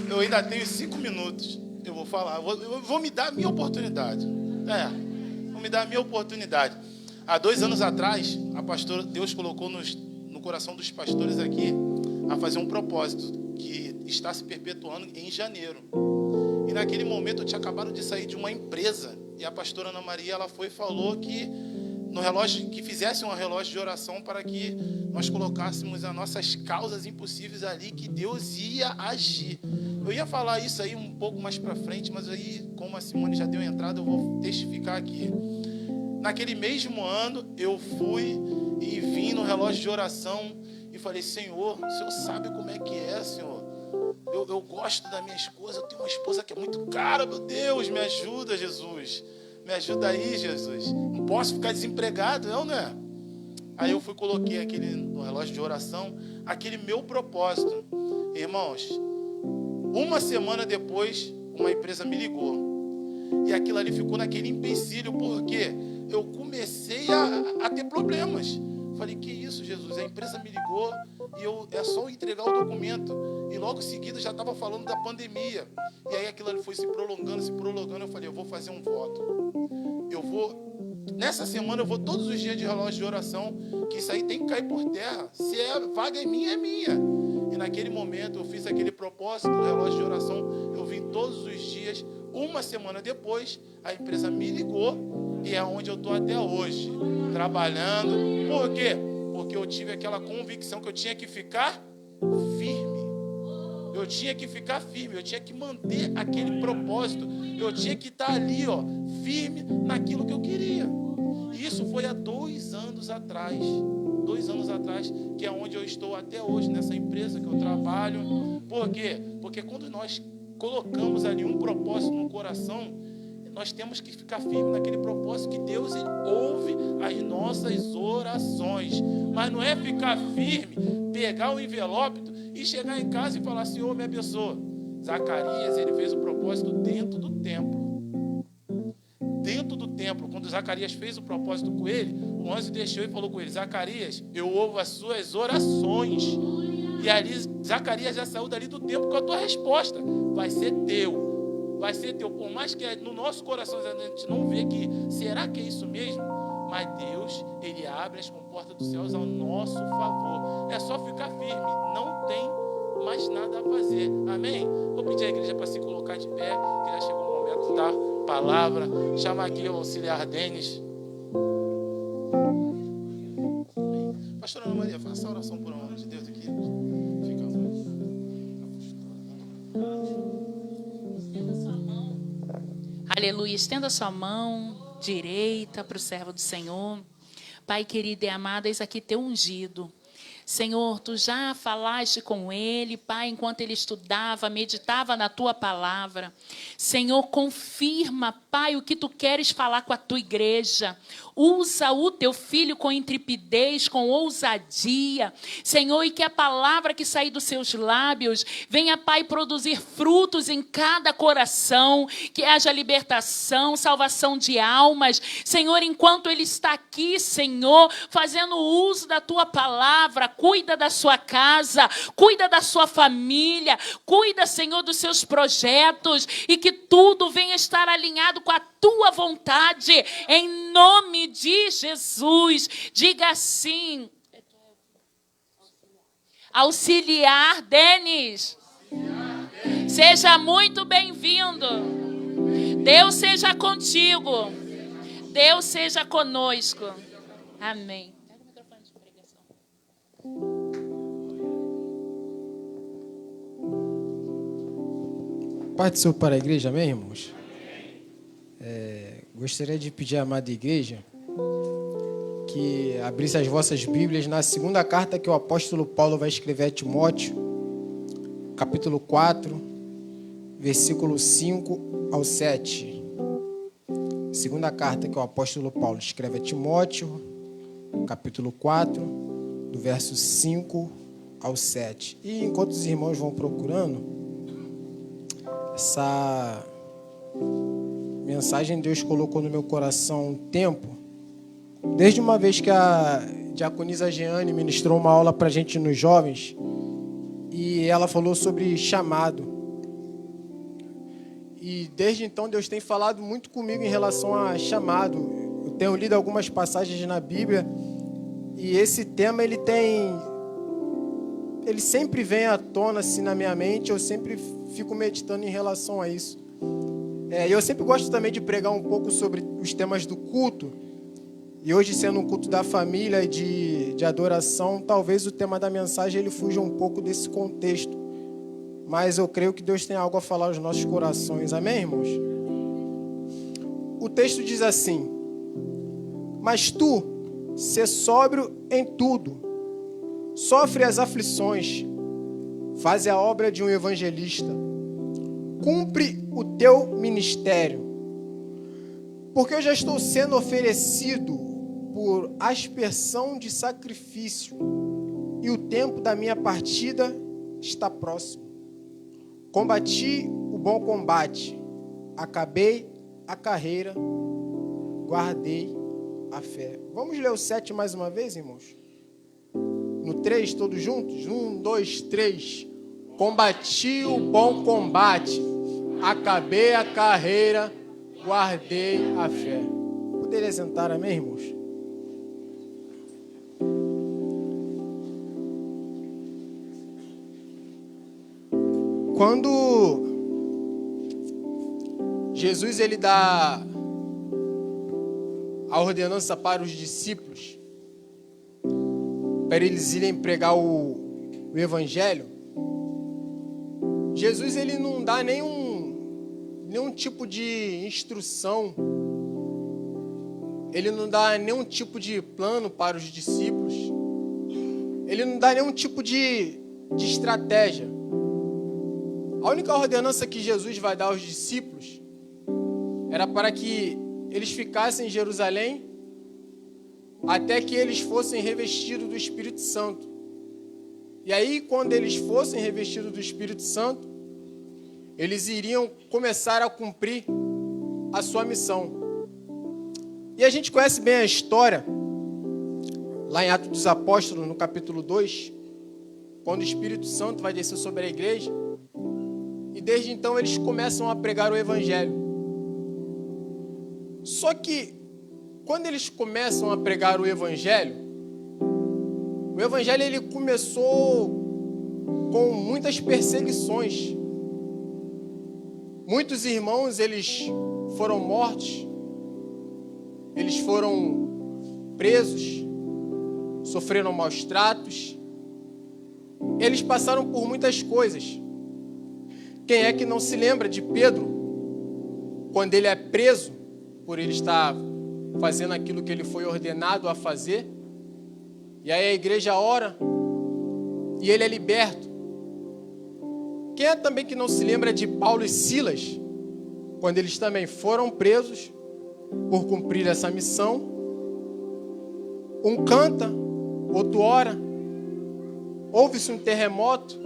Eu ainda tenho 5 minutos. Eu vou falar. Eu vou me dar a minha oportunidade. Vou me dar a minha oportunidade. Há 2 anos atrás, a pastora, Deus colocou no coração dos pastores aqui a fazer um propósito que está se perpetuando em janeiro. E naquele momento eu tinha acabado de sair de uma empresa e a pastora Ana Maria, ela foi e falou que no relógio, que fizesse um relógio de oração para que nós colocássemos as nossas causas impossíveis ali, que Deus ia agir. Eu ia falar isso aí um pouco mais para frente, mas aí, como a Simone já deu entrada, eu vou testificar aqui. Naquele mesmo ano, eu fui e vim no relógio de oração e falei, Senhor, o Senhor sabe como é que é, Senhor? Eu gosto da minha esposa, eu tenho uma esposa que é muito cara, meu Deus, me ajuda, Jesus. Me ajuda aí, Jesus. Não posso ficar desempregado, não é? Aí eu coloquei aquele no relógio de oração, aquele meu propósito. Irmãos, 1 semana depois, uma empresa me ligou. E aquilo ali ficou naquele empecilho, porque eu comecei a ter problemas. Falei, que isso, Jesus? A empresa me ligou e é só eu entregar o documento. E logo em seguida já estava falando da pandemia. E aí aquilo ali foi se prolongando. Eu falei, eu vou fazer um voto. Nessa semana eu vou todos os dias de relógio de oração, que isso aí tem que cair por terra. Se é vaga é minha, é minha. E naquele momento eu fiz aquele propósito do relógio de oração. Eu vim todos os dias. 1 semana depois, a empresa me ligou e é onde eu estou até hoje, trabalhando. Por quê? Porque eu tive aquela convicção que eu tinha que ficar firme. Eu tinha que ficar firme, eu tinha que manter aquele propósito. Eu tinha que estar ali, firme naquilo que eu queria. E isso foi há 2 anos atrás. 2 anos atrás, que é onde eu estou até hoje, nessa empresa que eu trabalho. Por quê? Porque quando nós colocamos ali um propósito no coração, nós temos que ficar firme naquele propósito, que Deus ouve as nossas orações. Mas não é ficar firme, pegar o envelope e chegar em casa e falar, Senhor, me abençoa. Zacarias, ele fez o propósito dentro do templo. Dentro do templo, quando Zacarias fez o propósito com ele, o anjo deixou e falou com ele, Zacarias, eu ouvo as suas orações. E ali, Zacarias já saiu dali do templo com a tua resposta. Vai ser teu. Vai ser teu. Por mais que no nosso coração a gente não vê que, será que é isso mesmo? Mas Deus, Ele abre as comportas dos céus ao nosso favor. É só ficar firme. Não tem mais nada a fazer. Amém? Vou pedir à igreja para se colocar de pé, que já chegou o momento da palavra. Chama aqui o auxiliar Denis. Pastora Ana Maria, faça a oração por amor de Deus aqui. Fica à vontade. Estenda sua mão. Aleluia. Estenda sua mão direita para o servo do Senhor. Pai querido e amado, eis aqui teu ungido. Senhor, tu já falaste com ele, Pai, enquanto ele estudava, meditava na tua palavra. Senhor, confirma, Pai, o que tu queres falar com a tua igreja. Usa o teu filho com intrepidez, com ousadia. Senhor, e que a palavra que sair dos seus lábios venha, Pai, produzir frutos em cada coração, que haja libertação, salvação de almas. Senhor, enquanto ele está aqui, Senhor, fazendo uso da tua palavra, cuida da sua casa, cuida da sua família, cuida, Senhor, dos seus projetos, e que tudo venha estar alinhado com a tua vontade, em nome de Jesus. Diga assim: auxiliar Denis. Seja muito bem-vindo. Deus seja contigo. Deus seja conosco. Amém. Pega o microfone de pregação. Participo para a igreja, amém, irmãos? Gostaria de pedir à amada igreja que abrisse as vossas Bíblias na segunda carta que o apóstolo Paulo vai escrever a Timóteo, capítulo 4, versículo 5 ao 7. Segunda carta que o apóstolo Paulo escreve a Timóteo, capítulo 4, do verso 5 ao 7. E enquanto os irmãos vão procurando, essa mensagem Deus colocou no meu coração um tempo, desde uma vez que a diaconisa Jeane ministrou uma aula para a gente nos jovens, e ela falou sobre chamado. E desde então Deus tem falado muito comigo em relação a chamado. Eu tenho lido algumas passagens na Bíblia, e esse tema ele sempre vem à tona assim na minha mente. Eu sempre fico meditando em relação a isso. Eu sempre gosto também de pregar um pouco sobre os temas do culto. E hoje, sendo um culto da família e de adoração, talvez o tema da mensagem ele fuja um pouco desse contexto. Mas eu creio que Deus tem algo a falar aos nossos corações. Amém, irmãos? O texto diz assim: mas tu, sê sóbrio em tudo, sofre as aflições, faz a obra de um evangelista, cumpre o teu ministério, porque eu já estou sendo oferecido por aspersão de sacrifício, e o tempo da minha partida está próximo. Combati o bom combate, acabei a carreira, guardei a fé. Vamos ler o 7 mais uma vez, irmãos? No 3, todos juntos? 1, 2, 3. Combati o bom combate, acabei a carreira, guardei a fé. Poderia sentar, amém, irmãos? Quando Jesus ele dá a ordenança para os discípulos, para eles irem pregar o evangelho, Jesus ele não dá nenhum tipo de instrução, ele não dá nenhum tipo de plano para os discípulos, ele não dá nenhum tipo de estratégia. A única ordenança que Jesus vai dar aos discípulos era para que eles ficassem em Jerusalém até que eles fossem revestidos do Espírito Santo. E aí, quando eles fossem revestidos do Espírito Santo, eles iriam começar a cumprir a sua missão. E a gente conhece bem a história, lá em Atos dos Apóstolos, no capítulo 2, quando o Espírito Santo vai descer sobre a igreja, e desde então eles começam a pregar o Evangelho. Só que, quando eles começam a pregar o Evangelho ele começou com muitas perseguições. Muitos irmãos, eles foram mortos, eles foram presos, sofreram maus tratos, eles passaram por muitas coisas. Quem é que não se lembra de Pedro, quando ele é preso, por ele estar fazendo aquilo que ele foi ordenado a fazer? E aí a igreja ora, e ele é liberto. Quem é também que não se lembra de Paulo e Silas, quando eles também foram presos por cumprir essa missão? Um canta, outro ora, houve-se um terremoto,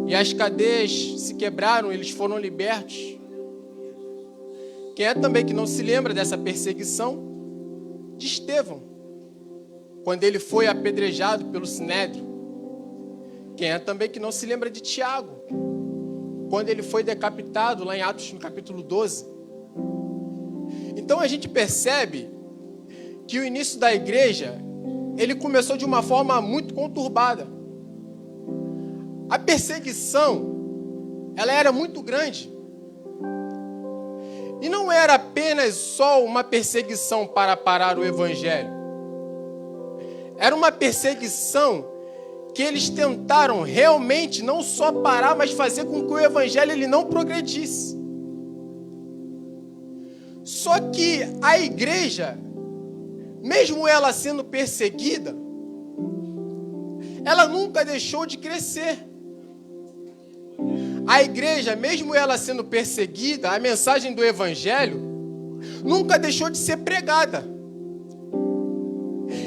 e as cadeias se quebraram, eles foram libertos. Quem é também que não se lembra dessa perseguição? De Estevão, quando ele foi apedrejado pelo Sinédrio. Quem é também que não se lembra de Tiago, quando ele foi decapitado lá em Atos, no capítulo 12. Então a gente percebe que o início da igreja, ele começou de uma forma muito conturbada. A perseguição, ela era muito grande. E não era apenas só uma perseguição para parar o evangelho. Era uma perseguição que eles tentaram realmente não só parar, mas fazer com que o evangelho ele não progredisse. Só que a igreja, mesmo ela sendo perseguida, ela nunca deixou de crescer. A igreja, mesmo ela sendo perseguida, a mensagem do evangelho nunca deixou de ser pregada.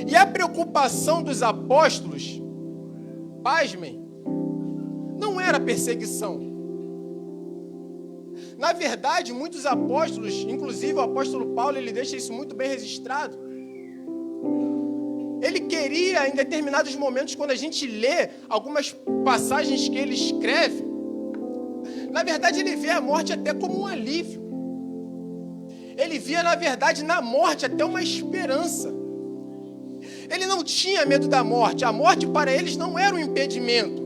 E a preocupação dos apóstolos, pasmem, não era perseguição. Na verdade, muitos apóstolos, inclusive o apóstolo Paulo, ele deixa isso muito bem registrado. Ele queria, em determinados momentos, quando a gente lê algumas passagens que ele escreve, na verdade, ele vê a morte até como um alívio. Ele via, na verdade, na morte até uma esperança. Ele não tinha medo da morte. A morte para eles não era um impedimento.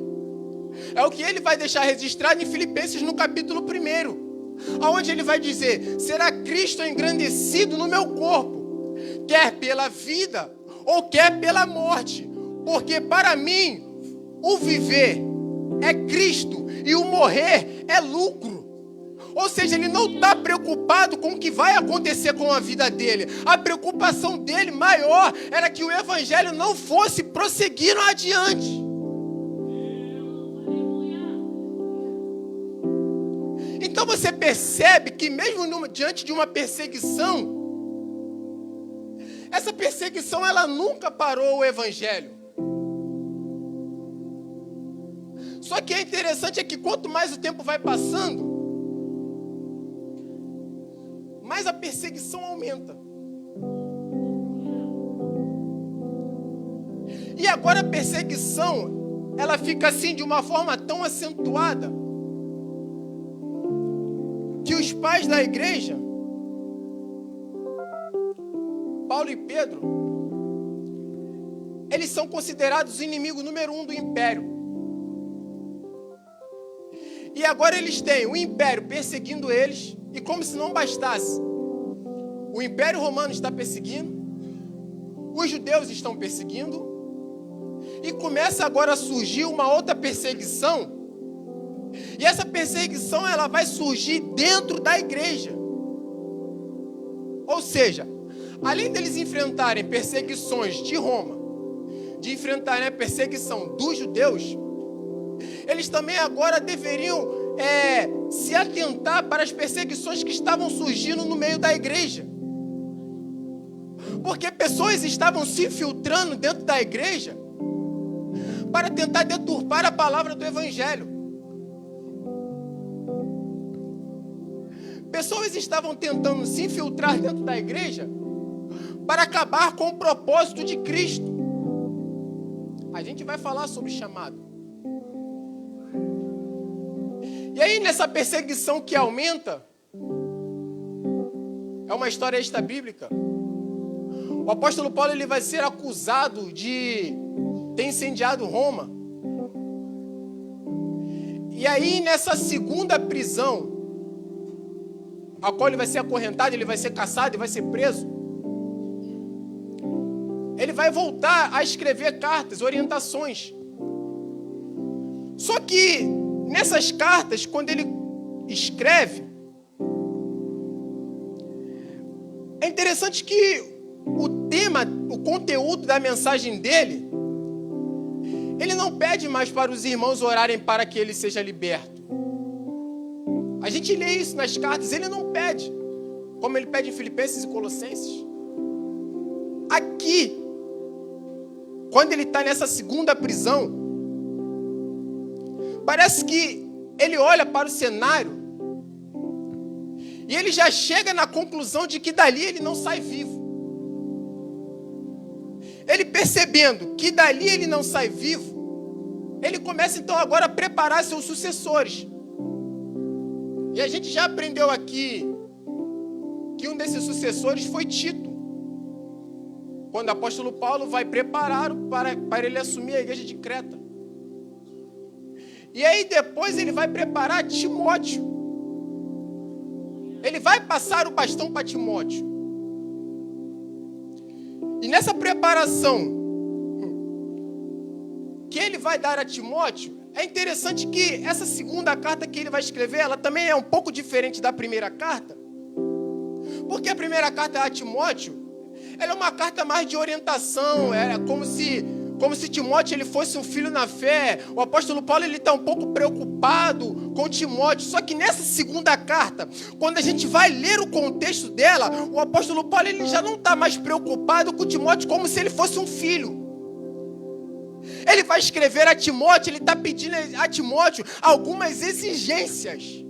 É o que ele vai deixar registrado em Filipenses no capítulo 1, onde ele vai dizer: será Cristo engrandecido no meu corpo, quer pela vida ou quer pela morte, porque para mim o viver é Cristo e o morrer é lucro. Ou seja, ele não está preocupado com o que vai acontecer com a vida dele. A preocupação dele maior era que o evangelho não fosse prosseguir adiante. Então você percebe que mesmo diante de uma perseguição, essa perseguição ela nunca parou o evangelho. Só que é interessante é que quanto mais o tempo vai passando, mais a perseguição aumenta. E agora a perseguição, ela fica assim de uma forma tão acentuada, que os pais da igreja, Paulo e Pedro, eles são considerados o inimigo número 1 do império. E agora eles têm o império perseguindo eles, e como se não bastasse, o império romano está perseguindo, os judeus estão perseguindo, e começa agora a surgir uma outra perseguição, e essa perseguição ela vai surgir dentro da igreja. Ou seja, além deles enfrentarem perseguições de Roma, de enfrentarem a perseguição dos judeus, eles também agora deveriam se atentar para as perseguições que estavam surgindo no meio da igreja. Porque pessoas estavam se infiltrando dentro da igreja para tentar deturpar a palavra do evangelho. Pessoas estavam tentando se infiltrar dentro da igreja para acabar com o propósito de Cristo. A gente vai falar sobre chamado. E aí, nessa perseguição que aumenta, é uma história extra-bíblica. O apóstolo Paulo ele vai ser acusado de ter incendiado Roma. E aí, nessa segunda prisão, a qual ele vai ser acorrentado, ele vai ser caçado e vai ser preso, ele vai voltar a escrever cartas, orientações. Só que nessas cartas, quando ele escreve, é interessante que o tema, o conteúdo da mensagem dele, ele não pede mais para os irmãos orarem para que ele seja liberto. A gente lê isso nas cartas, ele não pede, como ele pede em Filipenses e Colossenses. Aqui, quando ele está nessa segunda prisão, parece que ele olha para o cenário e ele já chega na conclusão de que dali ele não sai vivo. Ele percebendo que dali ele não sai vivo, ele começa então agora a preparar seus sucessores. E a gente já aprendeu aqui que um desses sucessores foi Tito. Quando o apóstolo Paulo vai preparar para ele assumir a igreja de Creta. E aí depois ele vai preparar Timóteo. Ele vai passar o bastão para Timóteo. E nessa preparação que ele vai dar a Timóteo, é interessante que essa segunda carta que ele vai escrever, ela também é um pouco diferente da primeira carta. Porque a primeira carta a Timóteo, ela é uma carta mais de orientação, é como se Timóteo ele fosse um filho na fé. O apóstolo Paulo ele está um pouco preocupado com Timóteo. Só que nessa segunda carta, quando a gente vai ler o contexto dela, o apóstolo Paulo ele já não está mais preocupado com Timóteo como se ele fosse um filho. Ele vai escrever a Timóteo, ele está pedindo a Timóteo algumas exigências.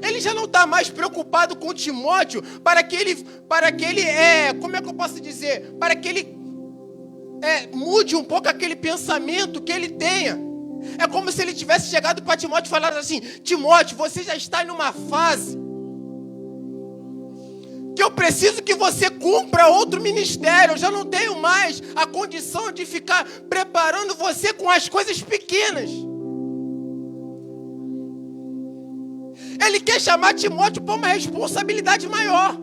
Ele já não está mais preocupado com Timóteo para que ele, como é que eu posso dizer? Para que ele mude um pouco aquele pensamento que ele tenha. É como se ele tivesse chegado para Timóteo e falado assim: Timóteo, você já está em uma fase que eu preciso que você cumpra outro ministério. Eu já não tenho mais a condição de ficar preparando você com as coisas pequenas. Ele quer chamar Timóteo para uma responsabilidade maior.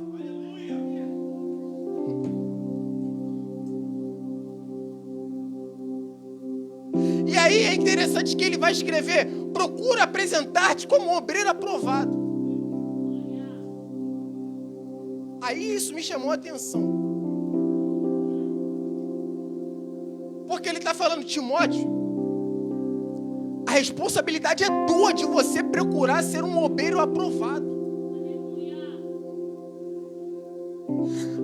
E aí é interessante que ele vai escrever: procura apresentar-te como um obreiro aprovado. Aí isso me chamou a atenção. Porque ele está falando: Timóteo, a responsabilidade é tua de você procurar ser um obreiro aprovado.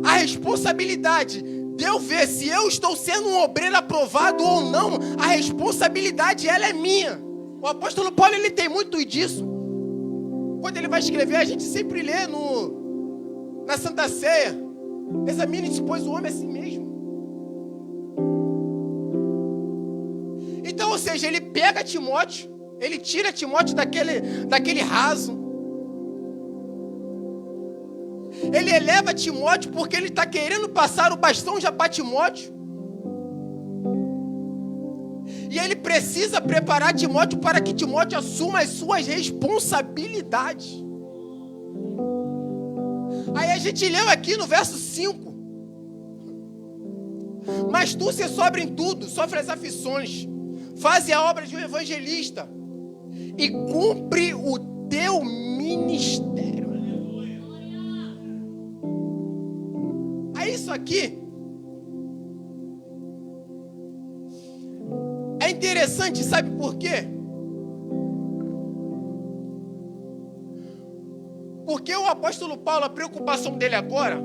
A responsabilidade de eu ver se eu estou sendo um obreiro aprovado ou não, a responsabilidade ela é minha. O apóstolo Paulo ele tem muito disso. Quando ele vai escrever, a gente sempre lê na Santa Ceia: examine-se, pois, o homem a si mesmo. Então, ou seja, ele pega Timóteo, ele tira Timóteo daquele raso. Ele eleva Timóteo porque ele está querendo passar o bastão já para Timóteo. E ele precisa preparar Timóteo para que Timóteo assuma as suas responsabilidades. Aí a gente leu aqui no verso 5. Mas tu se sobra em tudo, sofre as aflições, faze a obra de um evangelista e cumpre o teu ministério. Aí isso aqui é interessante, sabe por quê? Porque o apóstolo Paulo, a preocupação dele agora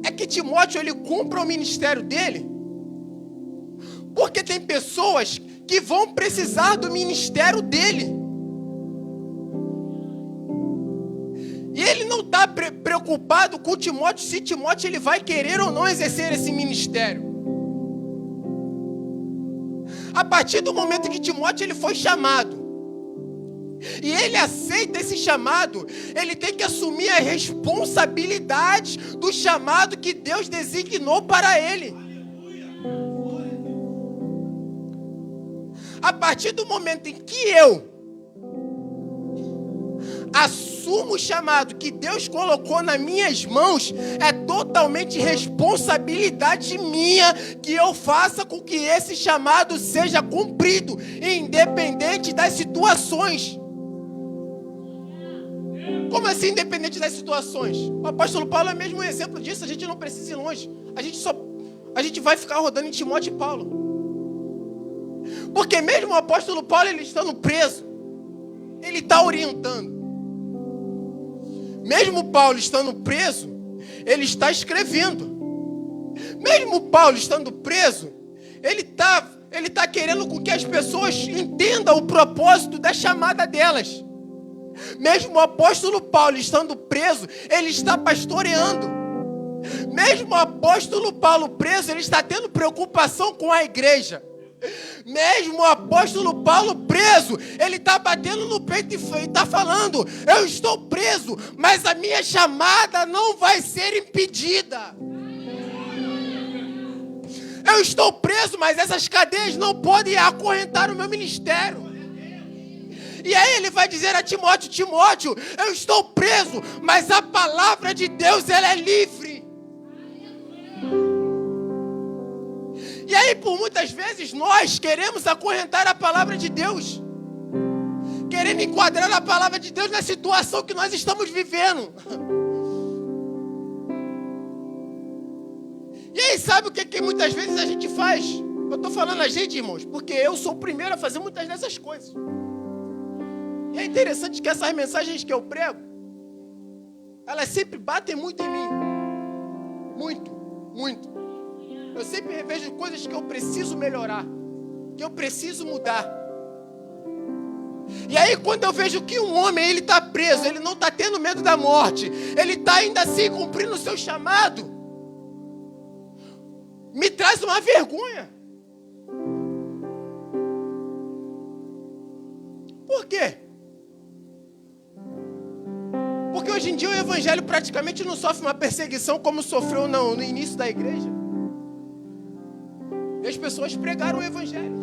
é que Timóteo ele cumpra o ministério dele, porque tem pessoas que vão precisar do ministério dele. E ele não está preocupado com Timóteo, se Timóteo ele vai querer ou não exercer esse ministério. A partir do momento que Timóteo ele foi chamado, e ele aceita esse chamado, ele tem que assumir a responsabilidade do chamado que Deus designou para ele. A partir do momento em que eu assumo o chamado que Deus colocou nas minhas mãos, é totalmente responsabilidade minha que eu faça com que esse chamado seja cumprido, independente das situações. Como assim, independente das situações? O apóstolo Paulo é mesmo um exemplo disso. A gente não precisa ir longe. A gente vai ficar rodando em Timóteo e Paulo. Porque mesmo o apóstolo Paulo, ele estando preso, ele está orientando. Mesmo Paulo estando preso, ele está escrevendo. Mesmo Paulo estando preso, ele está querendo com que as pessoas entendam o propósito da chamada delas. Mesmo o apóstolo Paulo estando preso, ele está pastoreando. Mesmo o apóstolo Paulo preso, ele está tendo preocupação com a igreja. Mesmo o apóstolo Paulo preso, ele está batendo no peito e está falando: eu estou preso, mas a minha chamada não vai ser impedida. Eu estou preso, mas essas cadeias não podem acorrentar o meu ministério. E aí ele vai dizer a Timóteo: Timóteo, eu estou preso, mas a palavra de Deus, ela é livre. E aí, por muitas vezes, nós queremos acorrentar a palavra de Deus, querendo enquadrar a palavra de Deus na situação que nós estamos vivendo. E aí, sabe o que muitas vezes a gente faz? Eu estou falando a gente, irmãos, porque eu sou o primeiro a fazer muitas dessas coisas. E é interessante que essas mensagens que eu prego, elas sempre batem muito em mim. Muito, muito. Eu sempre revejo coisas que eu preciso melhorar, que eu preciso mudar. E aí, quando eu vejo que um homem, ele está preso, ele não está tendo medo da morte, ele está ainda assim cumprindo o seu chamado, me traz uma vergonha. Por quê? Porque hoje em dia o evangelho praticamente não sofre uma perseguição como sofreu no início da igreja. E as pessoas pregaram o evangelho.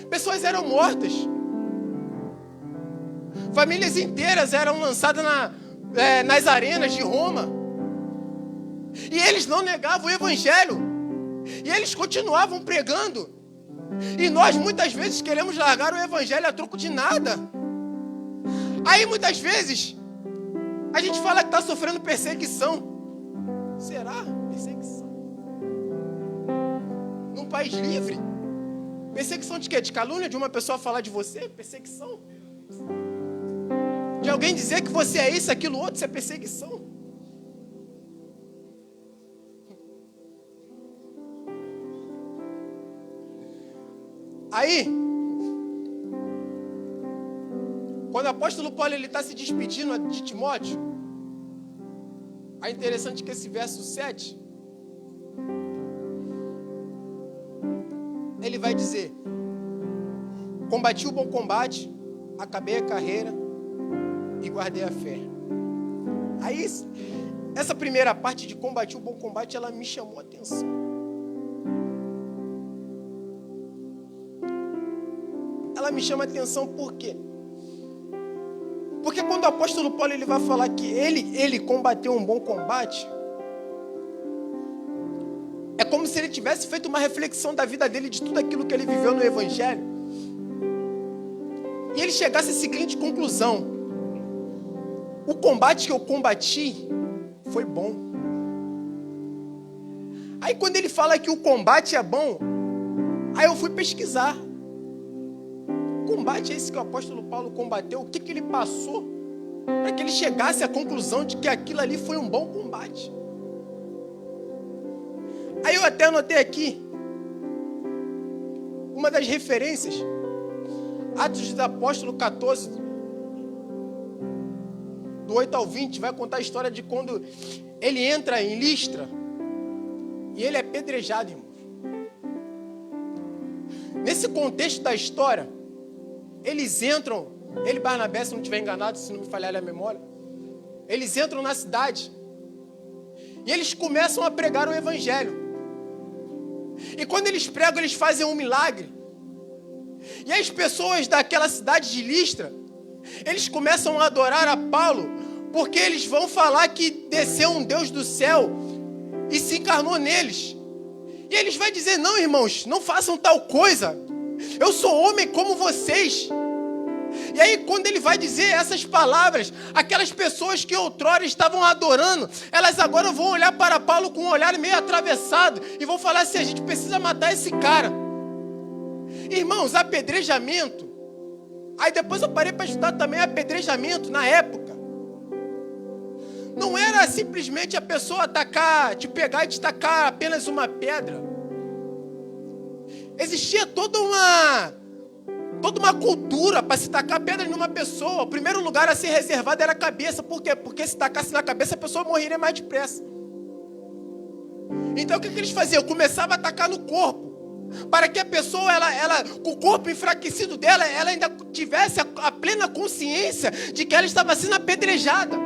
Pessoas eram mortas. Famílias inteiras eram lançadas nas arenas de Roma. E eles não negavam o evangelho. E eles continuavam pregando. E nós muitas vezes queremos largar o evangelho a troco de nada. Aí muitas vezes a gente fala que está sofrendo perseguição. Será? Perseguição? Num país livre? Perseguição de quê? De calúnia? De uma pessoa falar de você? Perseguição? De alguém dizer que você é isso, aquilo, outro? Isso é perseguição? Aí, quando o apóstolo Paulo está se despedindo de Timóteo, é interessante que esse verso 7, ele vai dizer: combati o bom combate, acabei a carreira e guardei a fé. Aí, essa primeira parte de combati o bom combate, ela me chamou a atenção. Ela me chama a atenção por quê? Porque quando o apóstolo Paulo ele vai falar que ele combateu um bom combate, é como se ele tivesse feito uma reflexão da vida dele, de tudo aquilo que ele viveu no evangelho, e ele chegasse à seguinte conclusão: o combate que eu combati foi bom. Aí quando ele fala que o combate é bom, aí eu fui pesquisar. Combate é esse que o apóstolo Paulo combateu? O que ele passou para que ele chegasse à conclusão de que aquilo ali foi um bom combate? Aí eu até anotei aqui uma das referências, Atos dos Apóstolos 14, do 8 ao 20, vai contar a história de quando ele entra em Listra e ele é apedrejado, irmãos. Nesse contexto da história, eles entram, ele e Barnabé, se não estiver enganado, se não me falhar a memória, eles entram na cidade e eles começam a pregar o evangelho. E quando eles pregam, eles fazem um milagre. E as pessoas daquela cidade de Listra, eles começam a adorar a Paulo, porque eles vão falar que desceu um Deus do céu e se encarnou neles. E eles vão dizer: não, irmãos, não façam tal coisa. Eu sou homem como vocês. E aí, quando ele vai dizer essas palavras, aquelas pessoas que outrora estavam adorando, elas agora vão olhar para Paulo com um olhar meio atravessado e vão falar assim: a gente precisa matar esse cara. Irmãos, apedrejamento. Aí depois eu parei para estudar também apedrejamento na época. Não era simplesmente a pessoa atacar, te pegar e te tacar apenas uma pedra. Existia toda uma cultura para se tacar pedra em uma pessoa. O primeiro lugar a ser reservado era a cabeça. Por quê? Porque se tacasse na cabeça, a pessoa morreria mais depressa. Então o que eles faziam? Começavam a atacar no corpo. para que a pessoa, ela, com o corpo enfraquecido dela, ela ainda tivesse a plena consciência de que ela estava sendo apedrejada.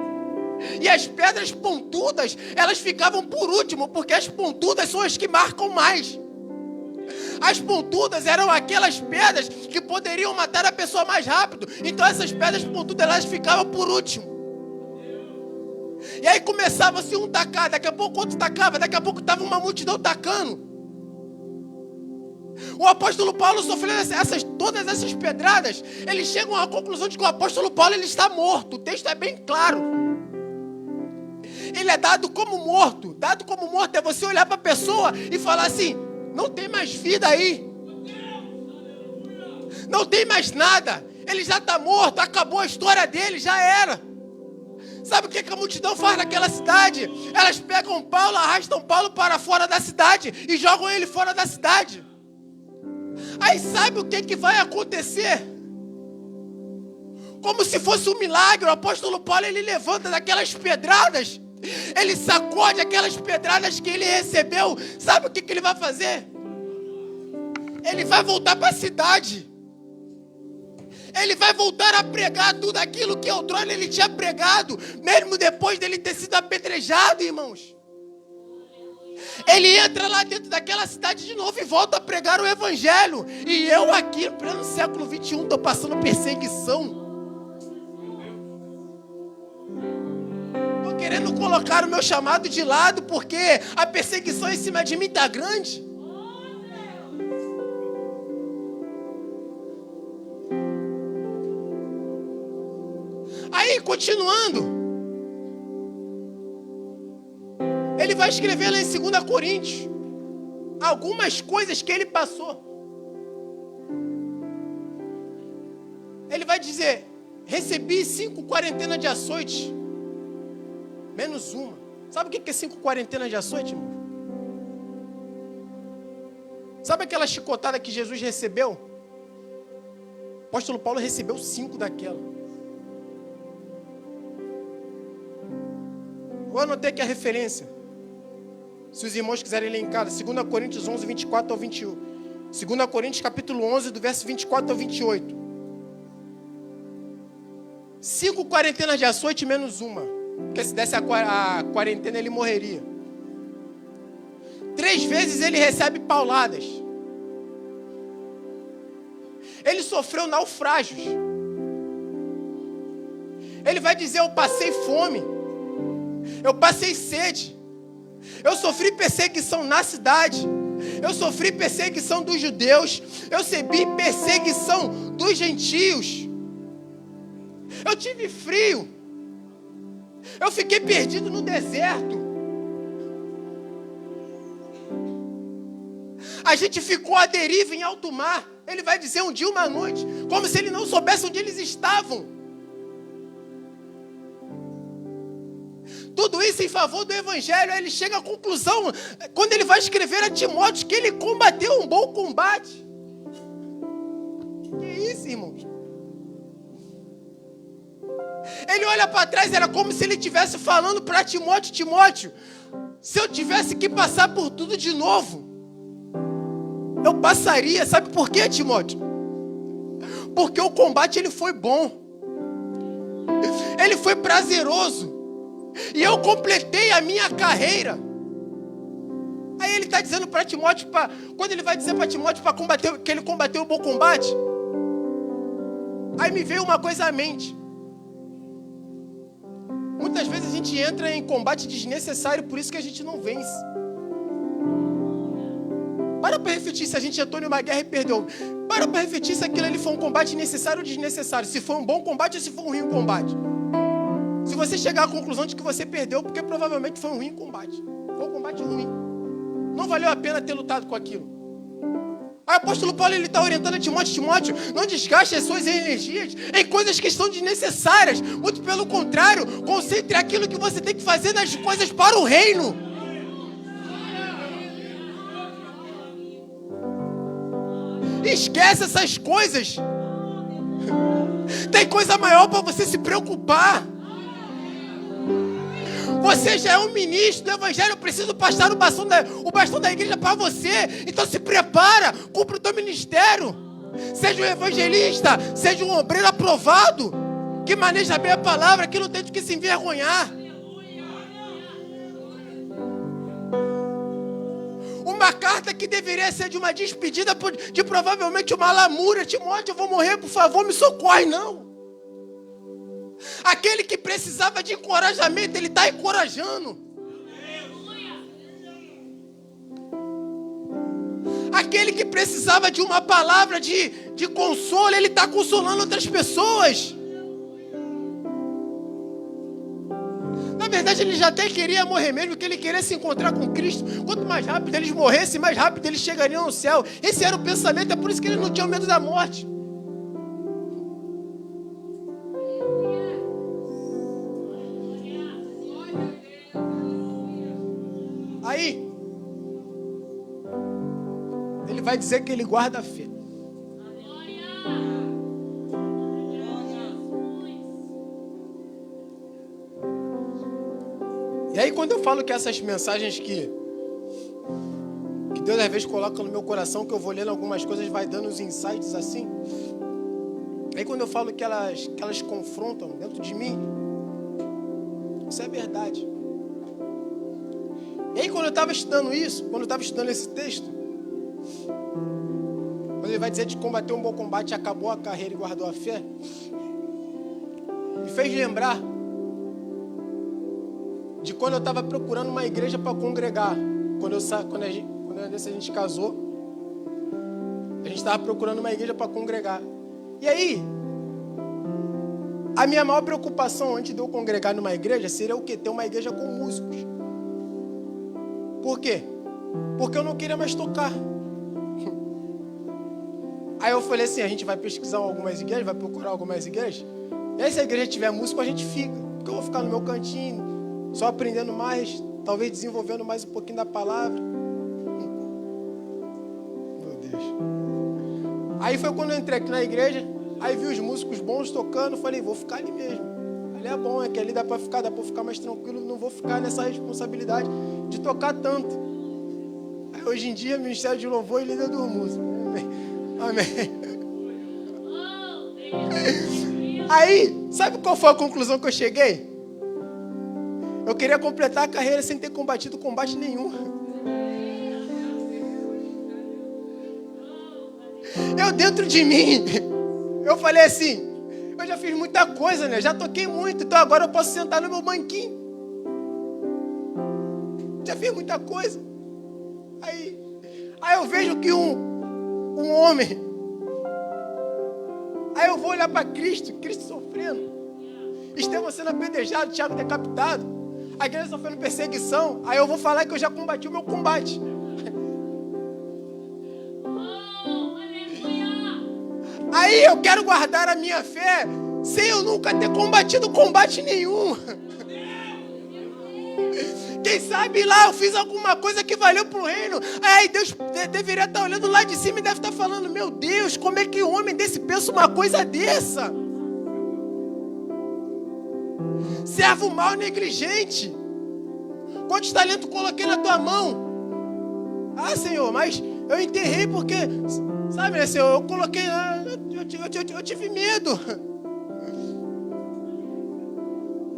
E as pedras pontudas, elas ficavam por último, porque as pontudas são as que marcam mais. As pontudas eram aquelas pedras que poderiam matar a pessoa mais rápido. Então essas pedras pontudas, elas ficavam por último. E aí começava-se um tacar, daqui a pouco outro tacava, daqui a pouco estava uma multidão tacando. O apóstolo Paulo sofrendo todas essas pedradas, eles chegam à conclusão de que o apóstolo Paulo ele está morto. O texto é bem claro. Ele é dado como morto. Dado como morto é você olhar para a pessoa e falar assim: não tem mais vida aí. Não tem mais nada. Ele já está morto, acabou a história dele, já era. Sabe o que a multidão faz naquela cidade? Elas pegam Paulo, arrastam Paulo para fora da cidade e jogam ele fora da cidade. Aí sabe o que vai acontecer? Como se fosse um milagre, o apóstolo Paulo ele levanta daquelas pedradas. Ele sacode aquelas pedradas que ele recebeu. Sabe o que ele vai fazer? Ele vai voltar para a cidade. Ele vai voltar a pregar tudo aquilo que outrora ele tinha pregado, mesmo depois dele ter sido apedrejado, irmãos. Ele entra lá dentro daquela cidade de novo e volta a pregar o evangelho. E eu aqui, no pleno século 21, estou passando perseguição. Querendo colocar o meu chamado de lado, porque a perseguição em cima de mim está grande. Aí, continuando, ele vai escrever lá em 2 Coríntios algumas coisas que ele passou. Ele vai dizer: recebi 5 quarentenas de açoite, menos uma. Sabe o que é 5 quarentenas de açoite, irmão? Sabe aquela chicotada que Jesus recebeu? O apóstolo Paulo recebeu 5 daquela. Vou anotar aqui a referência. Se os irmãos quiserem ler em casa, 2 Coríntios 11, 24 ao 21. 2 Coríntios capítulo 11, do verso 24 ao 28. 5 quarentenas de açoite menos uma. Porque se desse a quarentena, ele morreria. 3 vezes ele recebe pauladas. Ele sofreu naufrágios. Ele vai dizer: eu passei fome, eu passei sede, eu sofri perseguição na cidade, eu sofri perseguição dos judeus, eu recebi perseguição dos gentios, eu tive frio, eu fiquei perdido no deserto. A gente ficou à deriva em alto mar. Ele vai dizer um dia, uma noite, como se ele não soubesse onde eles estavam. Tudo isso em favor do evangelho. Aí ele chega à conclusão, quando ele vai escrever a Timóteo, que ele combateu um bom combate. Que isso, irmãos? Ele olha para trás, era como se ele estivesse falando para Timóteo: Timóteo, se eu tivesse que passar por tudo de novo, eu passaria. Sabe por quê, Timóteo? Porque o combate ele foi bom, ele foi prazeroso, e eu completei a minha carreira. Aí ele está dizendo para Timóteo, quando ele vai dizer para Timóteo para combater, que ele combateu o bom combate, aí me veio uma coisa à mente. Muitas vezes a gente entra em combate desnecessário, por isso que a gente não vence. Para refletir se a gente entrou em uma guerra e perdeu. Para refletir se aquilo ali foi um combate necessário ou desnecessário. Se foi um bom combate ou se foi um ruim combate. Se você chegar à conclusão de que você perdeu, porque provavelmente foi um ruim combate. Foi um combate ruim. Não valeu a pena ter lutado com aquilo. O apóstolo Paulo está orientando a Timóteo: Timóteo, não desgaste as suas energias em coisas que estão desnecessárias. Muito pelo contrário, concentre aquilo que você tem que fazer nas coisas para o reino. Esquece essas coisas. Tem coisa maior para você se preocupar. Você já é um ministro do evangelho. Eu preciso passar o bastão da igreja para você. Então se prepara, cumpra o teu ministério. Seja um evangelista, seja um obreiro aprovado, que maneja bem a palavra, que não tem de que se envergonhar. Uma carta que deveria ser de uma despedida, de provavelmente uma lamúria. Timóteo, eu vou morrer, por favor, me socorre. Não. Aquele que precisava de encorajamento, ele está encorajando. Aquele que precisava de uma palavra de consolo, ele está consolando outras pessoas. Na verdade, ele já até queria morrer mesmo, porque ele queria se encontrar com Cristo. Quanto mais rápido eles morressem, mais rápido eles chegariam no céu. Esse era o pensamento, é por isso que ele não tinha medo da morte. Aí, ele vai dizer que ele guarda a fé. E aí, quando eu falo que essas mensagens que Deus às vezes coloca no meu coração, que eu vou lendo algumas coisas, vai dando uns insights assim. Aí quando eu falo que elas confrontam dentro de mim, isso é verdade. E aí quando eu estava estudando isso, quando eu estava estudando esse texto, quando ele vai dizer de combater um bom combate, acabou a carreira e guardou a fé, me fez lembrar de quando eu estava procurando uma igreja para congregar. Quando a gente casou, a gente estava procurando uma igreja para congregar. E aí, a minha maior preocupação antes de eu congregar numa igreja seria o quê? Ter uma igreja com músicos. Por quê? Porque eu não queria mais tocar. Aí eu falei assim, a gente vai pesquisar algumas igrejas, vai procurar algumas igrejas. E aí se a igreja tiver músico, a gente fica. Porque eu vou ficar no meu cantinho, só aprendendo mais, talvez desenvolvendo mais um pouquinho da palavra. Meu Deus. Aí foi quando eu entrei aqui na igreja, aí vi os músicos bons tocando, falei, vou ficar ali mesmo. Ali é bom, é que ali dá pra ficar mais tranquilo, não vou ficar nessa responsabilidade de tocar tanto. Aí, hoje em dia, Ministério de Louvor e líder do músico. Amém. Aí, sabe qual foi a conclusão que eu cheguei? Eu queria completar a carreira sem ter combatido combate nenhum. Eu dentro de mim, eu falei assim, eu já fiz muita coisa, né? Já toquei muito, então agora eu posso sentar no meu banquinho. Já fiz muita coisa. Aí eu vejo que um homem, aí eu vou olhar para Cristo sofrendo, Estevão sendo apedrejado, Tiago decapitado, a igreja sofrendo perseguição. Aí eu vou falar que eu já combati o meu combate. Aí eu quero guardar a minha fé sem eu nunca ter combatido combate nenhum. Quem sabe lá eu fiz alguma coisa que valeu pro reino. Aí Deus deveria estar olhando lá de cima e deve estar falando, meu Deus, como é que um homem desse pensa uma coisa dessa? Servo mau, negligente. Quantos talentos coloquei na tua mão? Ah, Senhor, mas eu enterrei porque, sabe, né, Senhor, eu coloquei, eu tive medo.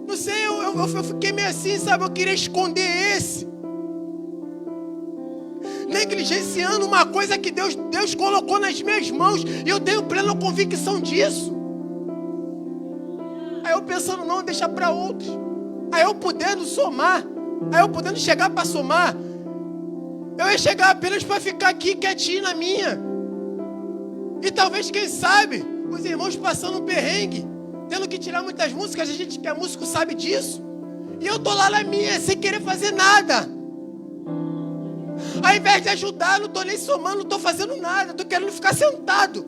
Não sei, eu fiquei meio assim, sabe, eu queria esconder esse. Negligenciando uma coisa que Deus colocou nas minhas mãos, e eu tenho plena convicção disso. Aí eu pensando, não, deixa para outros. Aí eu podendo somar, aí eu podendo chegar para somar, eu ia chegar apenas para ficar aqui quietinho na minha. E talvez, quem sabe, os irmãos passando um perrengue, tendo que tirar muitas músicas, a gente que é músico sabe disso. E eu tô lá na minha, sem querer fazer nada. Ao invés de ajudar, não tô nem somando, não tô fazendo nada, tô querendo ficar sentado.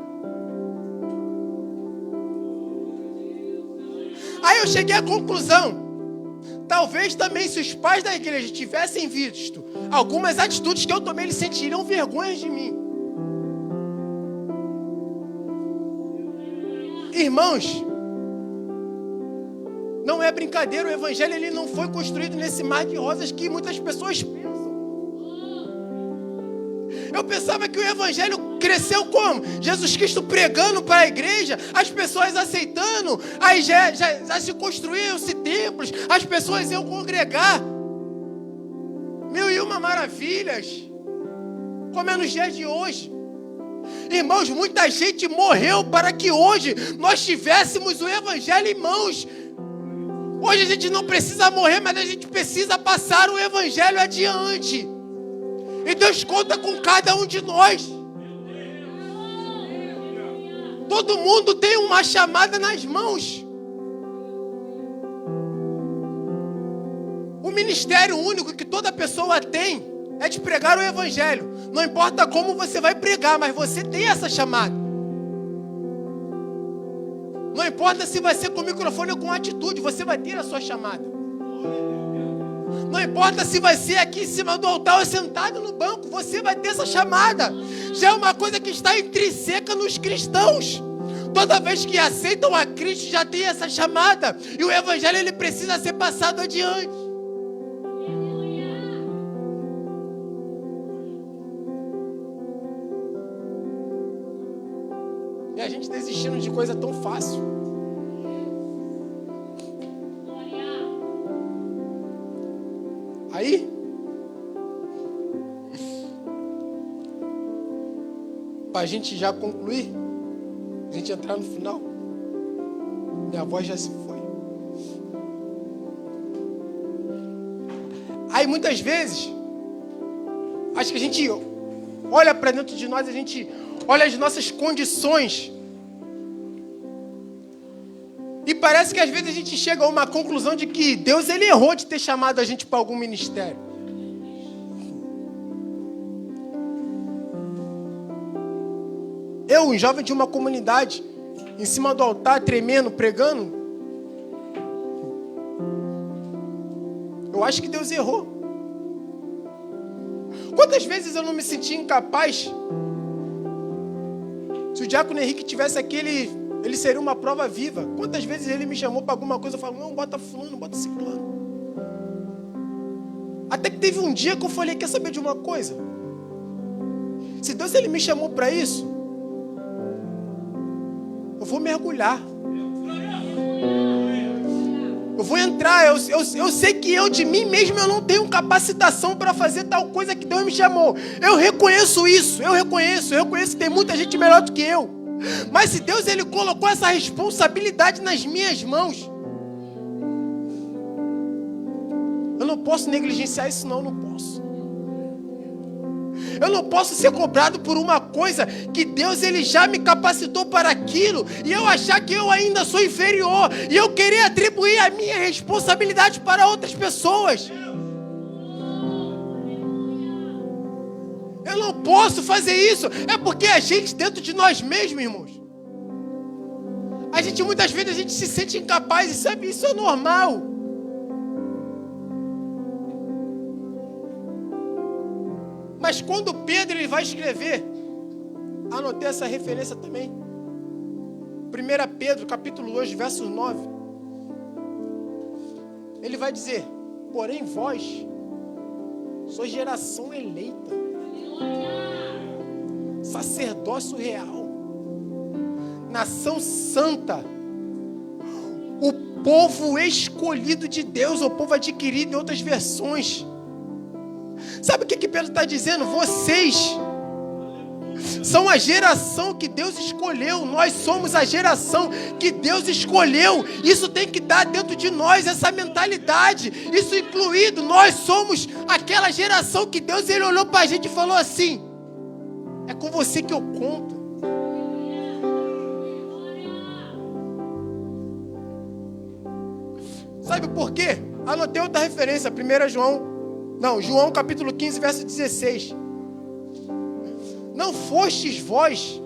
Aí eu cheguei à conclusão, talvez também se os pais da igreja tivessem visto algumas atitudes que eu tomei, eles sentiriam vergonha de mim. Irmãos, Não é brincadeira, o evangelho ele não foi construído nesse mar de rosas que muitas pessoas pensam. Eu pensava que o evangelho cresceu como? Jesus Cristo pregando para a igreja, as pessoas aceitando, aí já se construíam-se templos, as pessoas iam congregar. 1001 maravilhas, como é nos dias de hoje. Irmãos, muita gente morreu para que hoje nós tivéssemos o evangelho em mãos. Hoje a gente não precisa morrer, mas a gente precisa passar o evangelho adiante. E Deus conta com cada um de nós. Todo mundo tem uma chamada nas mãos. O ministério único que toda pessoa tem é de pregar o evangelho. Não importa como você vai pregar, mas você tem essa chamada. Não importa se vai ser com o microfone ou com atitude, você vai ter a sua chamada. Não importa se vai ser aqui em cima do altar ou sentado no banco, você vai ter essa chamada. Já é uma coisa que está intrínseca nos cristãos. Toda vez que aceitam a Cristo, já tem essa chamada. E o evangelho ele precisa ser passado adiante. E a gente desistindo de coisa tão fácil. Aí, para a gente já concluir, a gente entrar no final, minha voz já se foi. Aí muitas vezes, acho que a gente olha para dentro de nós, a gente olha as nossas condições. E parece que às vezes a gente chega a uma conclusão de que Deus ele errou de ter chamado a gente para algum ministério. Eu, um jovem de uma comunidade, em cima do altar, tremendo, pregando, eu acho que Deus errou. Quantas vezes eu não me senti incapaz? Se o diácono Henrique tivesse aqui, ele seria uma prova viva. Quantas vezes ele me chamou para alguma coisa, eu falo, não, bota fulano, bota ciclano. Até que teve um dia que eu falei, quer saber de uma coisa? Se Deus ele me chamou para isso, eu vou mergulhar. Eu vou entrar, eu sei que eu de mim mesmo eu não tenho capacitação para fazer tal coisa que Deus me chamou. Eu reconheço isso, eu reconheço que tem muita gente melhor do que eu. Mas se Deus ele colocou essa responsabilidade nas minhas mãos, eu não posso negligenciar isso, não posso. Eu não posso ser cobrado por uma coisa que Deus ele já me capacitou para aquilo e eu achar que eu ainda sou inferior e eu querer atribuir a minha responsabilidade para outras pessoas. Eu não posso fazer isso. É porque a gente dentro de nós mesmos, irmãos, a gente muitas vezes a gente se sente incapaz e sabe, isso é normal. Mas quando Pedro ele vai escrever, anotei essa referência também. 1 Pedro, capítulo 2, verso 9. Ele vai dizer, porém vós sois geração eleita, sacerdócio real, nação santa, o povo escolhido de Deus, o povo adquirido em outras versões. Sabe o que Pedro está dizendo? Vocês são a geração que Deus escolheu. Nós somos a geração que Deus escolheu. Isso tem que dar dentro de nós essa mentalidade. Isso incluído, nós somos aquela geração que Deus ele olhou para a gente e falou assim, é com você que eu conto. Sabe por quê? Anotei outra referência, João capítulo 15, verso 16. Não fostes vós,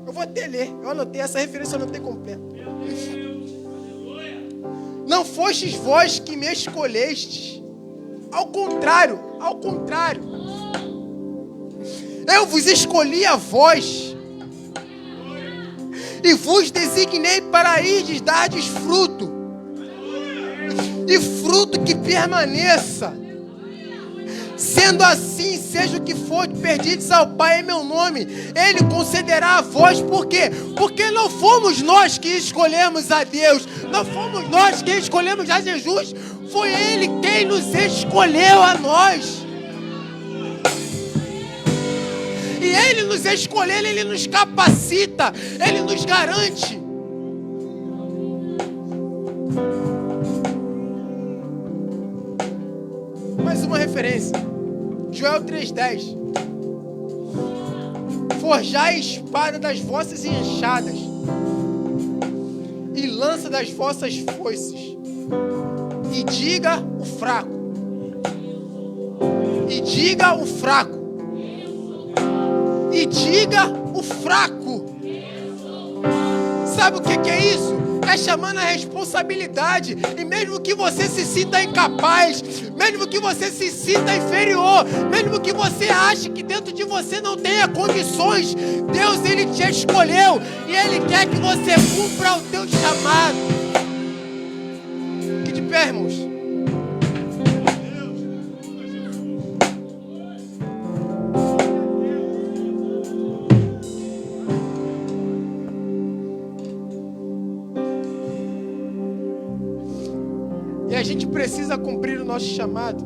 eu vou até ler, eu anotei essa referência, eu anotei completa. Não fostes vós que me escolhestes, ao contrário, eu vos escolhi a vós, e vos designei para irdes dardes fruto, e fruto que permaneça. Sendo assim, seja o que for que perdides ao Pai em meu nome, Ele concederá a vós. Por quê? Porque não fomos nós que escolhemos a Deus, não fomos nós que escolhemos a Jesus, foi Ele quem nos escolheu a nós. E Ele nos escolhendo, Ele nos capacita, Ele nos garante. Mais uma referência, Joel 3,10. Forjai a espada das vossas enxadas e lança das vossas foices, e diga o fraco, e diga o fraco, e diga o fraco. Sabe o que é isso? É chamando a responsabilidade. E mesmo que você se sinta incapaz, mesmo que você se sinta inferior, mesmo que você ache que dentro de você não tenha condições, Deus, Ele te escolheu e Ele quer que você cumpra o teu chamado. Que de pé, irmãos. E a gente precisa cumprir o nosso chamado.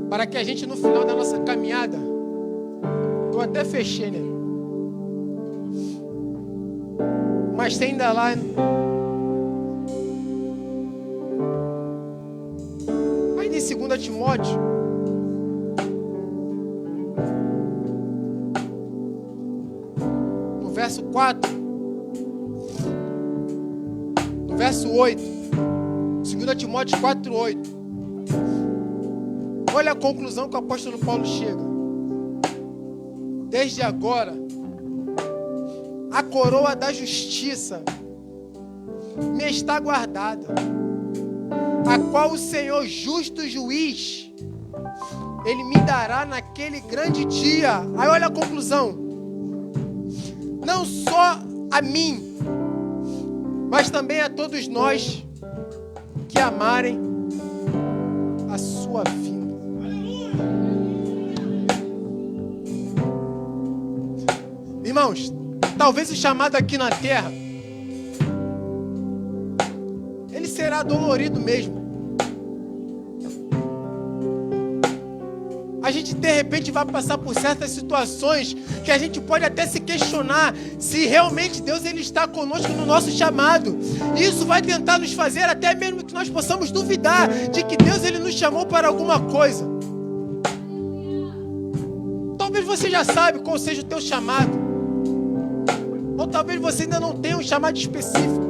Para que a gente, no final da nossa caminhada, eu até fechei, né? Mas tem ainda lá. Ainda em 2 Timóteo. Verso 4, no verso 8, 2 Timóteo 4, 8. Olha a conclusão que o apóstolo Paulo chega. Desde agora, a coroa da justiça me está guardada, a qual o Senhor justo juiz, Ele me dará naquele grande dia. Aí olha a conclusão. Não só a mim, mas também a todos nós que amarem a sua vinda. Irmãos, talvez o chamado aqui na terra, ele será dolorido mesmo. A gente de repente vai passar por certas situações que a gente pode até se questionar se realmente Deus, Ele está conosco no nosso chamado. Isso vai tentar nos fazer até mesmo que nós possamos duvidar de que Deus, Ele nos chamou para alguma coisa. Talvez você já sabe qual seja o teu chamado, ou talvez você ainda não tenha um chamado específico.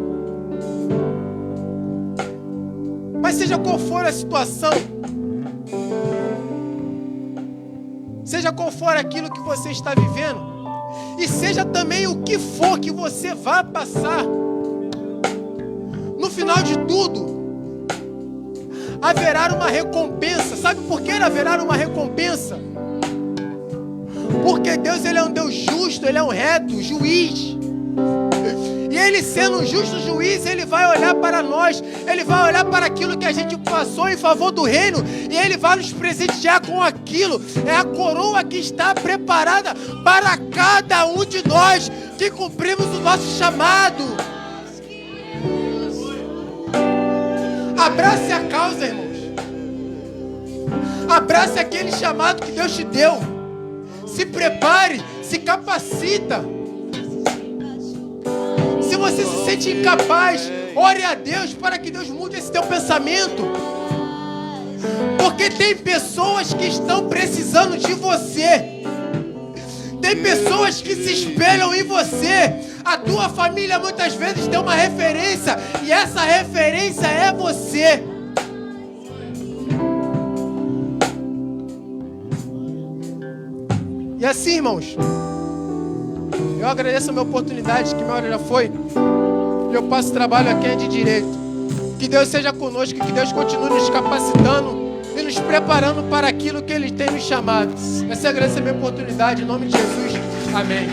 Mas seja qual for a situação, seja qual for aquilo que você está vivendo, e seja também o que for que você vai passar, no final de tudo, haverá uma recompensa. Sabe por que haverá uma recompensa? Porque Deus, Ele é um Deus justo, Ele é um reto juiz. E Ele sendo um justo juiz, Ele vai olhar para nós, Ele vai olhar para aquilo que a gente passou em favor do reino, e Ele vai nos presentear com aquilo. É a coroa que está preparada para cada um de nós que cumprimos o nosso chamado. Abrace a causa, irmãos. Abrace aquele chamado que Deus te deu. Se prepare, se capacita. Se você se sente incapaz, ore a Deus para que Deus mude esse teu pensamento. Porque tem pessoas que estão precisando de você. Tem pessoas que se espelham em você. A tua família muitas vezes tem uma referência, e essa referência é você. E assim, irmãos, eu agradeço a minha oportunidade, que minha hora já foi. Eu passo trabalho aqui de direito. Que Deus seja conosco, que Deus continue nos capacitando e nos preparando para aquilo que Ele tem nos chamado. Eu agradeço a minha oportunidade, em nome de Jesus. Amém.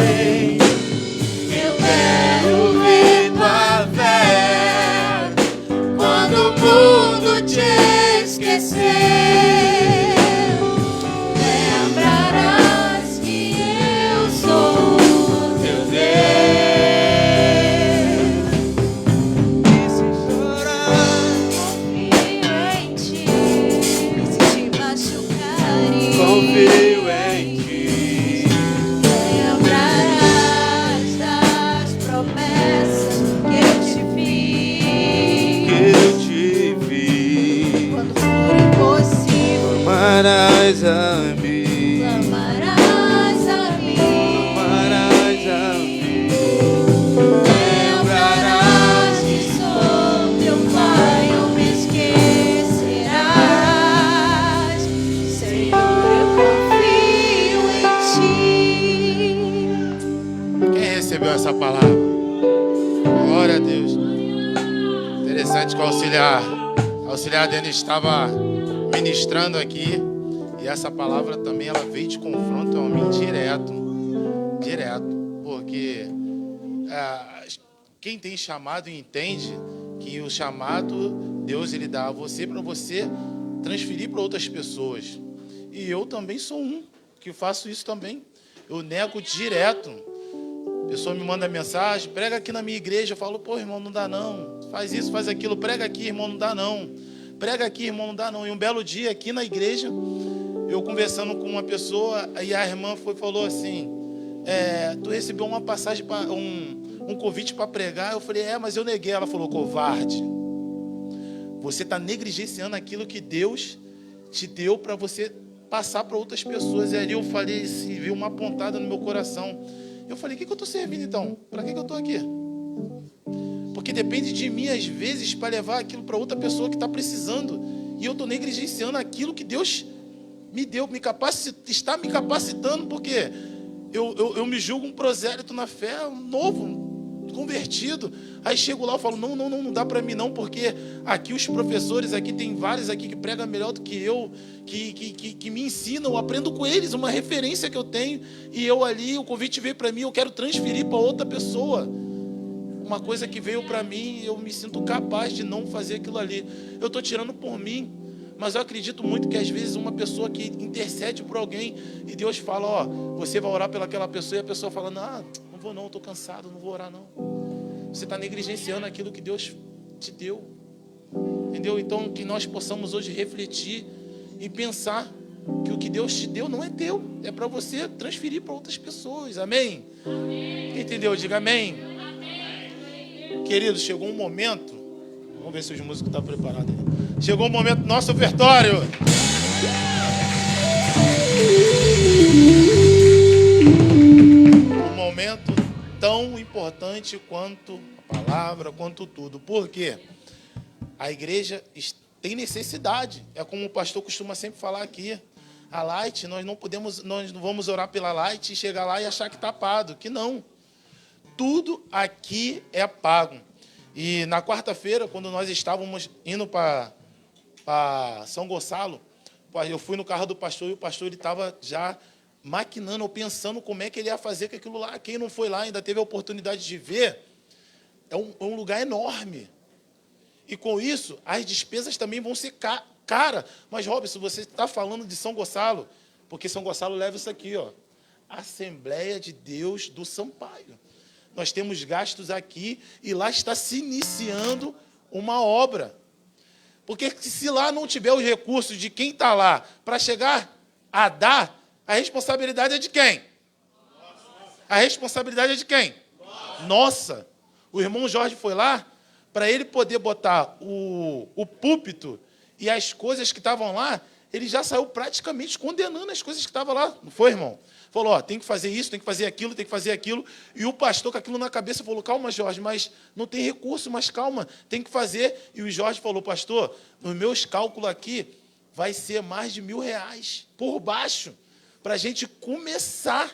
vem. Eu quero ver tua fé quando o mundo te esquecer. Lembrarás que eu sou teu Deus. E se chorar, confio em ti. E se te machucarem, confio em ti. Lembrarás das promessas que eu te fiz. Quando for impossível, clamarás a mim. Clamarás a mim. Clamarás a mim. Lembrarás que sou teu Pai, não me esquecerás. Senhor, eu confio em ti. Quem recebeu essa palavra? Glória a Deus. Interessante que o auxiliar dele estava ministrando aqui. E essa palavra também ela veio de confronto a mim direto. Porque quem tem chamado entende que o chamado Deus ele dá a você para você transferir para outras pessoas. E eu também sou um que faço isso também. Eu nego direto. A pessoa me manda mensagem, prega aqui na minha igreja. Eu falo, pô, irmão, não dá não. Faz isso, faz aquilo, prega aqui, irmão, não dá não. Prega aqui, irmão, não dá não. E um belo dia aqui na igreja, eu conversando com uma pessoa, e a irmã falou assim, tu recebeu uma passagem, um convite para pregar. Eu falei, mas eu neguei. Ela falou, covarde, você está negligenciando aquilo que Deus te deu para você passar para outras pessoas. E ali eu falei, assim, veio uma pontada no meu coração. Eu falei, o que eu estou servindo então? Para que eu estou aqui? Porque depende de mim, às vezes, para levar aquilo para outra pessoa que está precisando. E eu estou negligenciando aquilo que Deus me deu, está me capacitando, porque eu me julgo um prosélito na fé, um novo, convertido. Aí chego lá e falo, não dá para mim não, porque aqui os professores, aqui tem vários aqui que pregam melhor do que eu, que me ensinam, eu aprendo com eles, uma referência que eu tenho, e eu ali, o convite veio para mim, eu quero transferir para outra pessoa. Uma coisa que veio para mim, eu me sinto capaz de não fazer aquilo ali. Eu estou tirando por mim, mas eu acredito muito que às vezes uma pessoa que intercede por alguém e Deus fala, você vai orar pelaquela pessoa, e a pessoa fala, não vou não, estou cansado, não vou orar não. Você está negligenciando aquilo que Deus te deu. Entendeu? Então que nós possamos hoje refletir e pensar que o que Deus te deu não é teu, é para você transferir para outras pessoas. Amém? Amém. Quem entendeu? Diga amém. Queridos, chegou um momento. Vamos ver se os músicos estão preparados aí. Chegou o momento do nosso ofertório. Um momento tão importante quanto a palavra, quanto tudo. Por quê? A igreja tem necessidade. É como o pastor costuma sempre falar aqui. A Light, nós não vamos orar pela Light e chegar lá e achar que está pago. Que não. Tudo aqui é pago. E na quarta-feira, quando nós estávamos indo para São Gonçalo, eu fui no carro do pastor e o pastor estava já maquinando ou pensando como é que ele ia fazer com aquilo lá. Quem não foi lá ainda teve a oportunidade de ver. É um lugar enorme. E com isso, as despesas também vão ser caras. Mas, Robson, você está falando de São Gonçalo, porque São Gonçalo leva isso aqui, Assembleia de Deus do Sampaio. Nós temos gastos aqui e lá está se iniciando uma obra. Porque se lá não tiver os recursos de quem está lá para chegar a dar, a responsabilidade é de quem? A responsabilidade é de quem? Nossa! O irmão Jorge foi lá para ele poder botar o púlpito e as coisas que estavam lá, ele já saiu praticamente condenando as coisas que estavam lá. Não foi, irmão? Falou, tem que fazer isso, tem que fazer aquilo, tem que fazer aquilo. E o pastor com aquilo na cabeça falou, calma, Jorge, mas não tem recurso, mas calma, tem que fazer. E o Jorge falou, pastor, nos meus cálculos aqui, vai ser mais de R$1.000 por baixo, para a gente começar.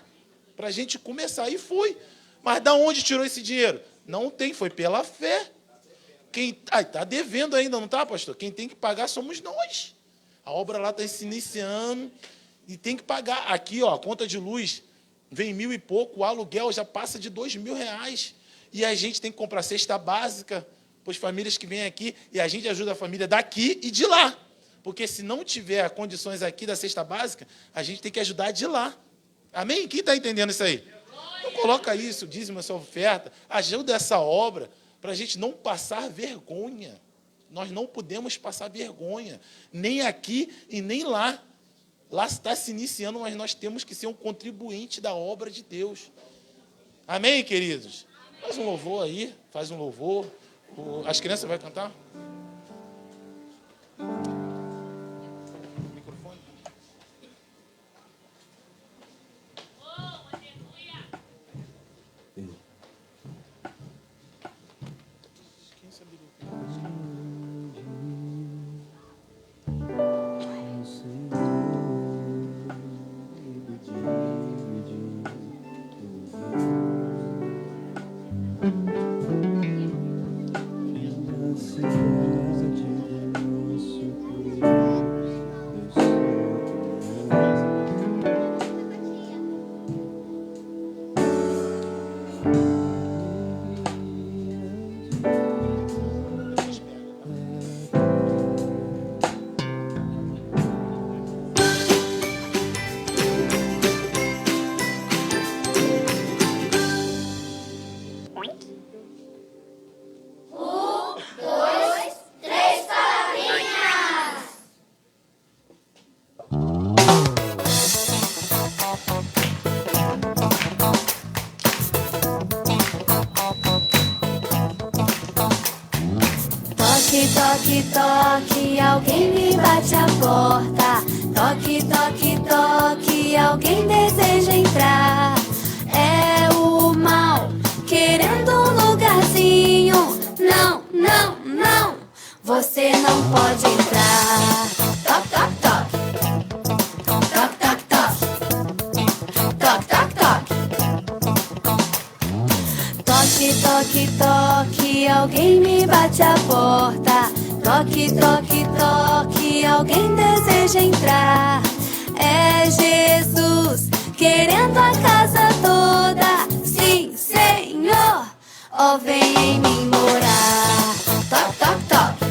E foi. Mas da onde tirou esse dinheiro? Não tem, foi pela fé. Está devendo ainda, não está, pastor? Quem tem que pagar somos nós. A obra lá está se iniciando. E tem que pagar. Aqui, a conta de luz vem 1.000 e pouco, o aluguel já passa de R$2.000. E a gente tem que comprar cesta básica para as famílias que vêm aqui, e a gente ajuda a família daqui e de lá. Porque se não tiver condições aqui da cesta básica, a gente tem que ajudar de lá. Amém? Quem está entendendo isso aí? Então coloca isso, dízimo, essa oferta, ajuda essa obra, para a gente não passar vergonha. Nós não podemos passar vergonha, nem aqui e nem lá. Lá está se iniciando, mas nós temos que ser um contribuinte da obra de Deus. Amém, queridos? Faz um louvor aí, faz um louvor. As crianças vão cantar? Microfone. Toque, toque, alguém me bate a porta. Toque, toque, toque, alguém deseja entrar. É o mal querendo um lugarzinho. Não, não, não, você não pode entrar. Toque, toque, toque. Toque, toque, toque. Toque, toque, toque. Toque, toque, toque, alguém me bate a porta. Toque, toque, toque, alguém deseja entrar. É Jesus querendo a casa toda. Sim, Senhor, ó, vem em mim morar. Toque, toque, toque.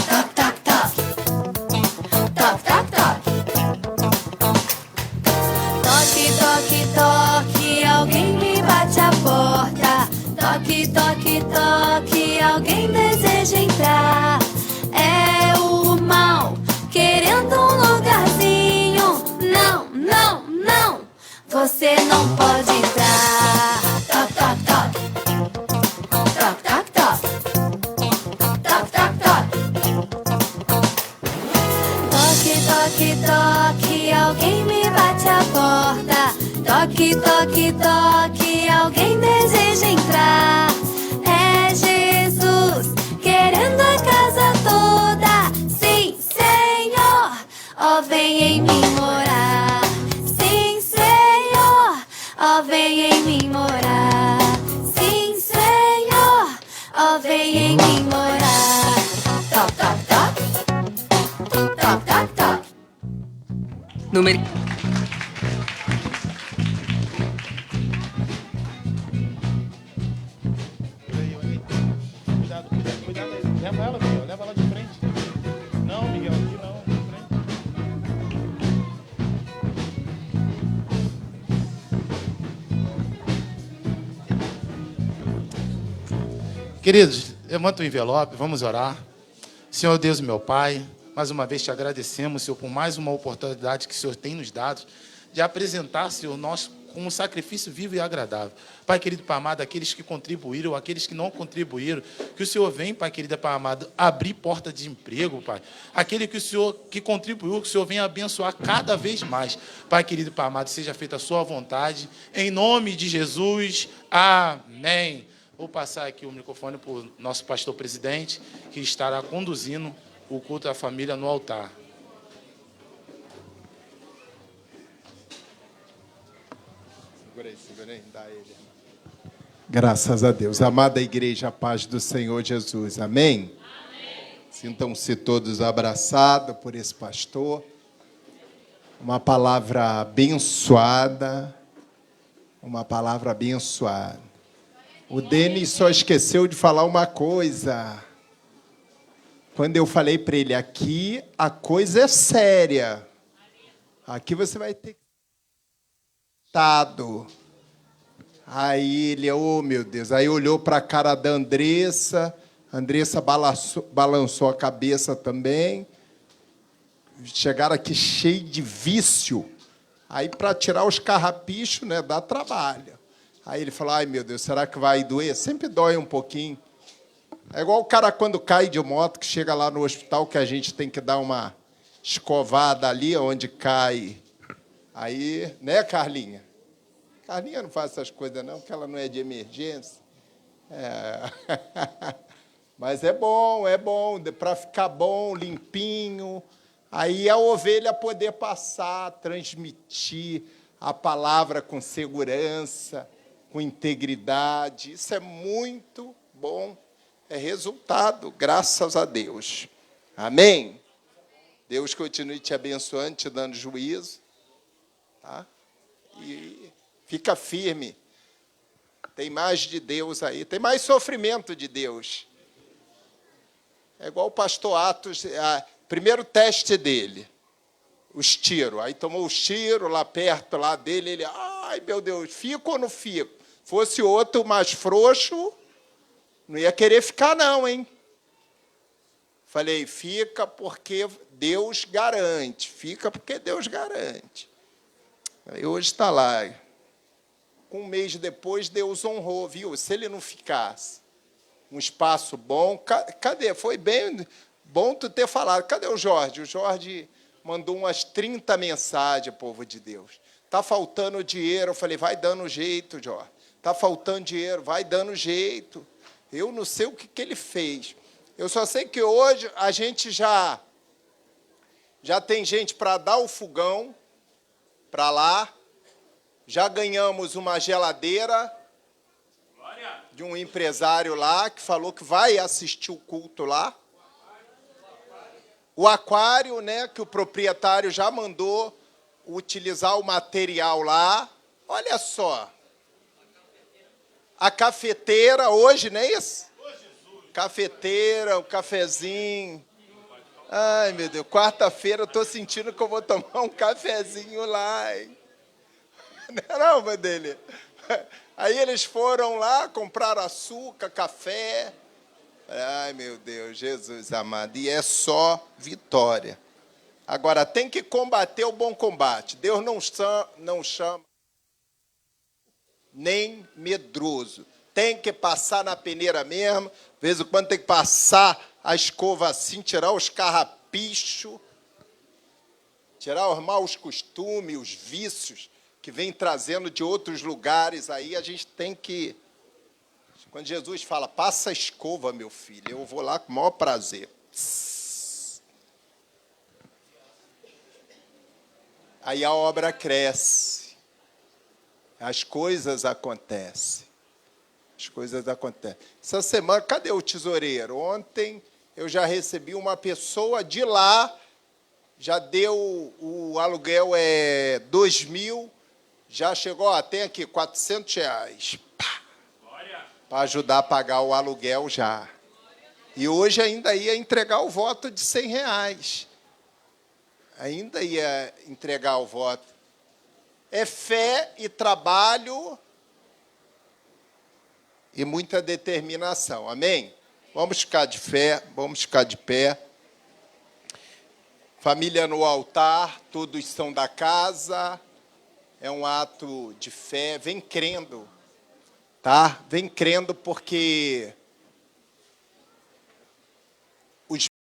Toque, toque, toque. Toque, toque, toque. Toque, toque, toque, alguém me bate a porta. Toque, toque, toque, alguém deseja entrar. É o mal querendo um lugarzinho. Não, não, não, você não pode entrar. Toque, toque, toque. Toque, toque, toque. Toque, toque, toque. Toque, toque, toque, alguém me bate a porta. Toque, toque, toque, alguém deseja entrar. É Jesus querendo a casa toda. Sim, Senhor, ó, vem em mim morar. Sim, Senhor, ó, vem em mim morar. Sim, Senhor, ó, vem em mim morar. Toque, toque, toque. Toque, toque, toque. Número... Cuidado aí. Leva ela, Miguel. Leva ela de frente. Não, Miguel, aqui não. De frente. Queridos, levanta o envelope, vamos orar. Senhor Deus, meu Pai, mais uma vez te agradecemos, Senhor, por mais uma oportunidade que o Senhor tem nos dado de apresentar, Senhor, nós como um sacrifício vivo e agradável. Pai querido, Pai amado, aqueles que contribuíram, aqueles que não contribuíram, que o Senhor vem, Pai querido, Pai amado, abrir porta de emprego, Pai. Aquele que o Senhor que contribuiu, que o Senhor venha abençoar cada vez mais. Pai querido, Pai amado, seja feita a sua vontade, em nome de Jesus. Amém. Vou passar aqui o microfone para o nosso pastor presidente, que estará conduzindo o culto à família no altar. Segura aí, dá ele. Graças a Deus. Amada igreja, a paz do Senhor Jesus. Amém? Amém. Sintam-se todos abraçados por esse pastor. Uma palavra abençoada, Uma palavra abençoada. O Denis só esqueceu de falar uma coisa. Quando eu falei para ele, aqui a coisa é séria. Aqui você vai ter estado. Aí ele, oh meu Deus, aí olhou para a cara da Andressa, a Andressa balançou a cabeça também. Chegaram aqui cheio de vício. Aí, para tirar os carrapichos, né, dá trabalho. Aí ele falou, ai, meu Deus, será que vai doer? Sempre dói um pouquinho. É igual o cara quando cai de moto, que chega lá no hospital, que a gente tem que dar uma escovada ali onde cai. Aí, né, Carlinha? Carlinha não faz essas coisas, não, porque ela não é de emergência. Mas é bom, para ficar bom, limpinho. Aí a ovelha poder passar, transmitir a palavra com segurança, com integridade. Isso é muito bom. É resultado, graças a Deus. Amém? Deus continue te abençoando, te dando juízo. Tá? E fica firme. Tem mais de Deus aí. Tem mais sofrimento de Deus. É igual o pastor Atos... Primeiro teste dele, os tiros. Aí tomou os tiros lá perto lá dele. Ele, ai, meu Deus, fico ou não fico? Fosse outro mais frouxo, não ia querer ficar, não, hein? Falei, fica porque Deus garante. Fica porque Deus garante. Aí hoje está lá. Um mês depois, Deus honrou, viu? Se ele não ficasse um espaço bom, cadê? Foi bem... Bom tu ter falado. Cadê o Jorge? O Jorge mandou umas 30 mensagens, povo de Deus. Está faltando dinheiro. Eu falei, vai dando jeito, Jorge. Está faltando dinheiro, vai dando jeito. Eu não sei o que ele fez. Eu só sei que hoje a gente já tem gente para dar o fogão para lá. Já ganhamos uma geladeira de um empresário lá que falou que vai assistir o culto lá. O aquário, né, que o proprietário já mandou utilizar o material lá. Olha só. A cafeteira hoje, não é isso? Cafeteira, o cafezinho. Ai, meu Deus, quarta-feira eu estou sentindo que eu vou tomar um cafezinho lá, hein? Não, meu dele. Aí eles foram lá, compraram açúcar, café. Ai, meu Deus, Jesus amado. E é só vitória. Agora, tem que combater o bom combate. Deus não chama nem medroso. Tem que passar na peneira mesmo. De vez em quando tem que passar a escova assim, tirar os carrapichos, tirar os maus costumes, os vícios que vem trazendo de outros lugares. Aí a gente tem que... Quando Jesus fala, passa a escova, meu filho, eu vou lá com o maior prazer. Aí a obra cresce. As coisas acontecem. As coisas acontecem. Essa semana, cadê o tesoureiro? Ontem eu já recebi uma pessoa de lá, já deu, o aluguel é 2.000, já chegou, ó, tem aqui R$400. Para ajudar a pagar o aluguel já. E hoje ainda ia entregar o voto de R$100. Ainda ia entregar o voto. É fé e trabalho e muita determinação. Amém? Vamos ficar de fé, vamos ficar de pé. Família no altar, todos são da casa. É um ato de fé. Vem crendo. Tá? Vem crendo porque